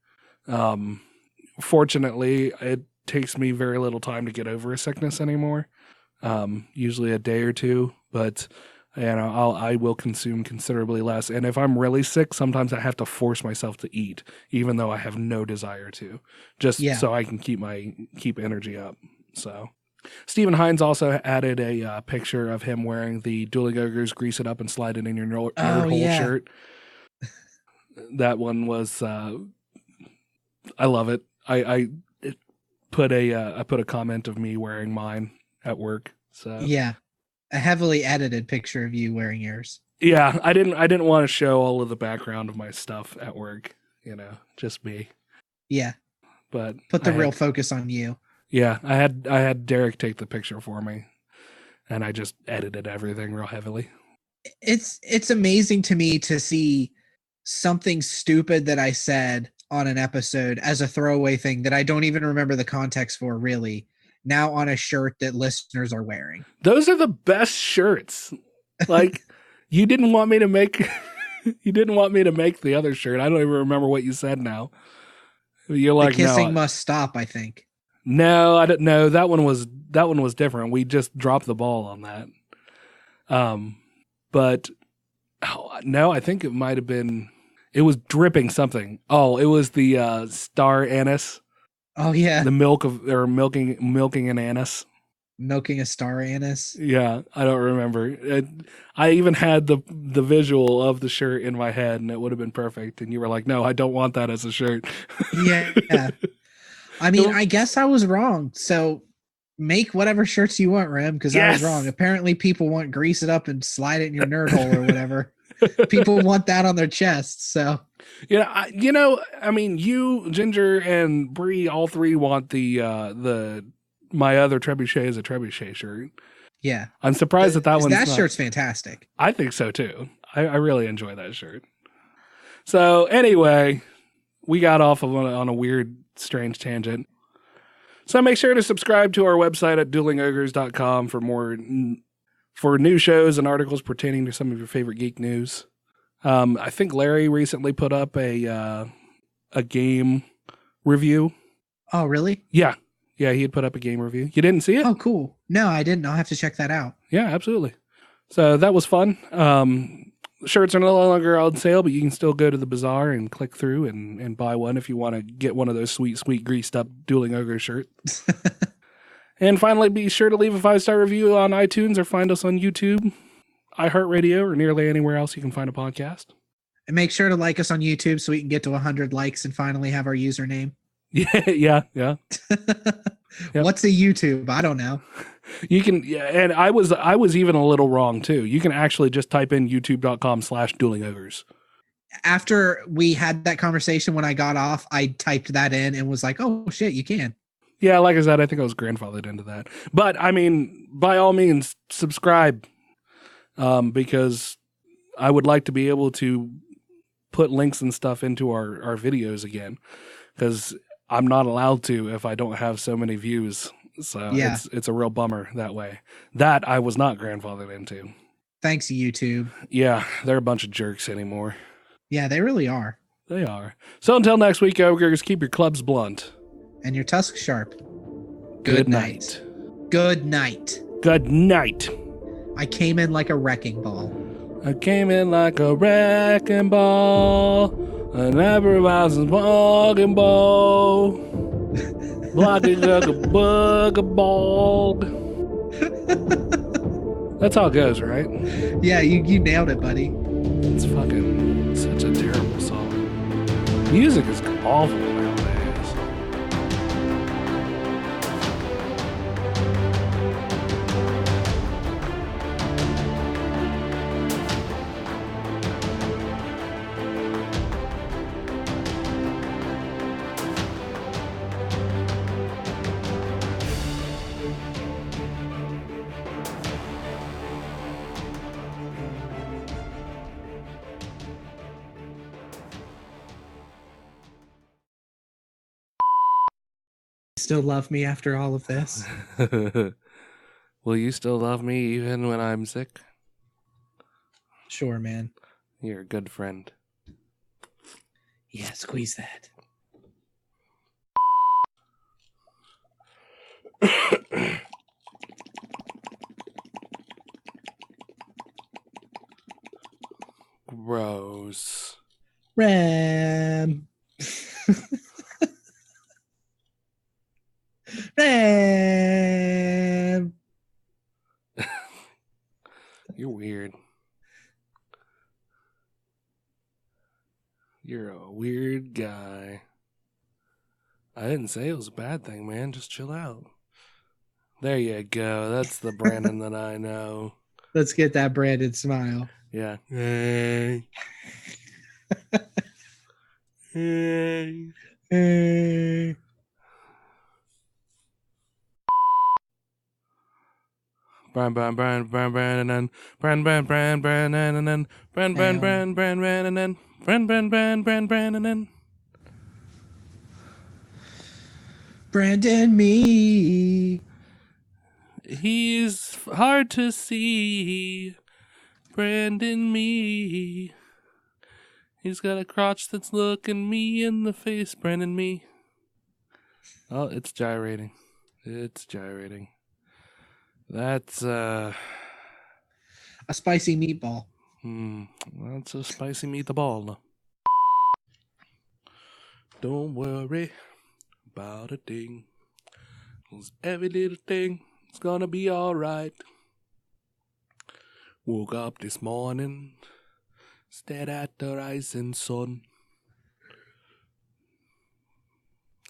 Speaker 2: Fortunately, it takes me very little time to get over a sickness anymore. Usually a day or two, but I will consume considerably less. And if I'm really sick, sometimes I have to force myself to eat, even though I have no desire to, just so I can keep energy up. So Stephen Hines also added a picture of him wearing the Dueling Ogres Grease It Up and Slide It in Your Nerd Hole shirt. That one was, I love it. I put a comment of me wearing mine at work. So
Speaker 3: yeah, a heavily edited picture of you wearing yours.
Speaker 2: Yeah, I didn't want to show all of the background of my stuff at work, just me.
Speaker 3: Yeah.
Speaker 2: But
Speaker 3: put the real focus on you.
Speaker 2: Yeah, I had Derek take the picture for me, and I just edited everything real heavily.
Speaker 3: It's amazing to me to see something stupid that I said on an episode as a throwaway thing that I don't even remember the context for, really, now on a shirt that listeners are wearing.
Speaker 2: Those are the best shirts. Like, you didn't want me to make the other shirt. I don't even remember what you said now. You're like,
Speaker 3: the kissing must stop, I think.
Speaker 2: No, I didn't know. That one was different. We just dropped the ball on that. But no, I think it might have been, it was dripping something. Oh, it was the star anise.
Speaker 3: Oh yeah.
Speaker 2: The milking an anise.
Speaker 3: Milking a star anise.
Speaker 2: Yeah, I don't remember. I even had the visual of the shirt in my head, and it would have been perfect. And you were like, "No, I don't want that as a shirt."
Speaker 3: Yeah. I mean, I guess I was wrong. So make whatever shirts you want, Rem, because I was wrong. Apparently, people want grease it up and slide it in your nerd hole or whatever. People want that on their chest. So
Speaker 2: I mean, you, Ginger, and Bree, all three want the my other trebuchet is a trebuchet shirt.
Speaker 3: Yeah.
Speaker 2: I'm surprised that
Speaker 3: shirt's fantastic.
Speaker 2: I think so too. I really enjoy that shirt. So anyway, we got off on a weird, strange tangent. So make sure to subscribe to our website at duelingogres.com for new shows and articles pertaining to some of your favorite geek news. I think Larry recently put up a game review.
Speaker 3: Oh, really?
Speaker 2: Yeah. Yeah, he had put up a game review. You didn't see it?
Speaker 3: Oh, cool. No, I didn't. I'll have to check that out.
Speaker 2: Yeah, absolutely. So that was fun. Shirts are no longer on sale, but you can still go to the bazaar and click through and buy one if you want to get one of those sweet, sweet greased up Dueling Ogre shirts. And finally, be sure to leave a 5-star review on iTunes or find us on YouTube, iHeartRadio, or nearly anywhere else you can find a podcast.
Speaker 3: And make sure to like us on YouTube so we can get to 100 likes and finally have our username.
Speaker 2: Yeah. Yep.
Speaker 3: What's a YouTube? I don't know.
Speaker 2: You can, and I was even a little wrong too. You can actually just type in youtube.com/duelingogres.
Speaker 3: After we had that conversation, when I got off, I typed that in and was like, oh shit, you can.
Speaker 2: Yeah, like I said, I think I was grandfathered into that. But I mean, by all means, subscribe, because I would like to be able to put links and stuff into our videos again, because I'm not allowed to if I don't have so many views. So yeah, it's a real bummer that way. That I was not grandfathered into.
Speaker 3: Thanks, YouTube.
Speaker 2: Yeah, they're a bunch of jerks anymore.
Speaker 3: Yeah, they really are.
Speaker 2: They are. So until next week, ogres, keep your clubs blunt.
Speaker 3: And your tusks sharp.
Speaker 2: Good night.
Speaker 3: Good night.
Speaker 2: Good night.
Speaker 3: I came in like a wrecking ball.
Speaker 2: I came in like a wrecking ball. An everybody's walking ball. Blocking like a bug bog. That's how it goes, right?
Speaker 3: Yeah, you nailed it, buddy.
Speaker 2: It's fucking such a terrible song. Music is awful nowadays.
Speaker 3: Still love me after all of this?
Speaker 2: Will you still love me even when I'm sick?
Speaker 3: Sure, man.
Speaker 2: You're a good friend.
Speaker 3: Yeah, squeeze that.
Speaker 2: Gross.
Speaker 3: Ram. Ram.
Speaker 2: You're weird. You're a weird guy. I didn't say it was a bad thing, man. Just chill out. There you go. That's the Brandon that I know.
Speaker 3: Let's get that Brandon smile.
Speaker 2: Yeah. Hey. Hey.
Speaker 3: Hey.
Speaker 2: Brandon, and then Brandon, and then
Speaker 3: Brandon me.
Speaker 2: He's hard to see. Brandon me. He's got a crotch that's looking me in the face. Brandon me. Oh, it's gyrating. It's gyrating. That's
Speaker 3: A spicy meatball.
Speaker 2: That's a spicy meatball. Don't worry about a thing. 'Cause every little thing is gonna be alright. Woke up this morning, stared at the rising sun.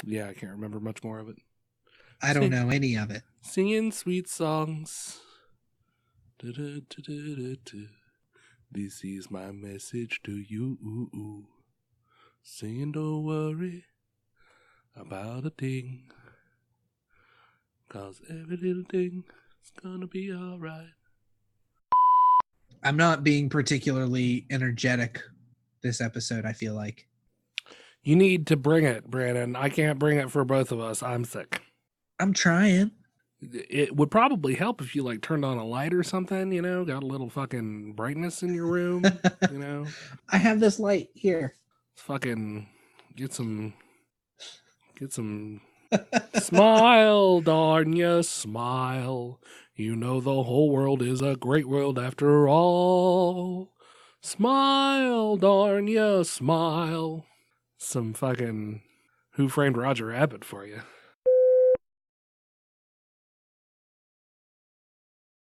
Speaker 2: Yeah, I can't remember much more of it.
Speaker 3: I don't know any of it.
Speaker 2: Singing sweet songs. Du-du-du-du-du-du. This is my message to you. Saying don't worry about a thing. 'Cause every little thing is gonna be alright.
Speaker 3: I'm not being particularly energetic this episode, I feel like.
Speaker 2: You need to bring it, Brandon. I can't bring it for both of us. I'm sick.
Speaker 3: I'm trying.
Speaker 2: It would probably help if you like turned on a light or something, you know, got a little fucking brightness in your room, you know.
Speaker 3: I have this light here.
Speaker 2: Fucking get some smile, darn ya, smile. You know the whole world is a great world after all. Smile, darn ya, smile. Some fucking Who Framed Roger Rabbit for you.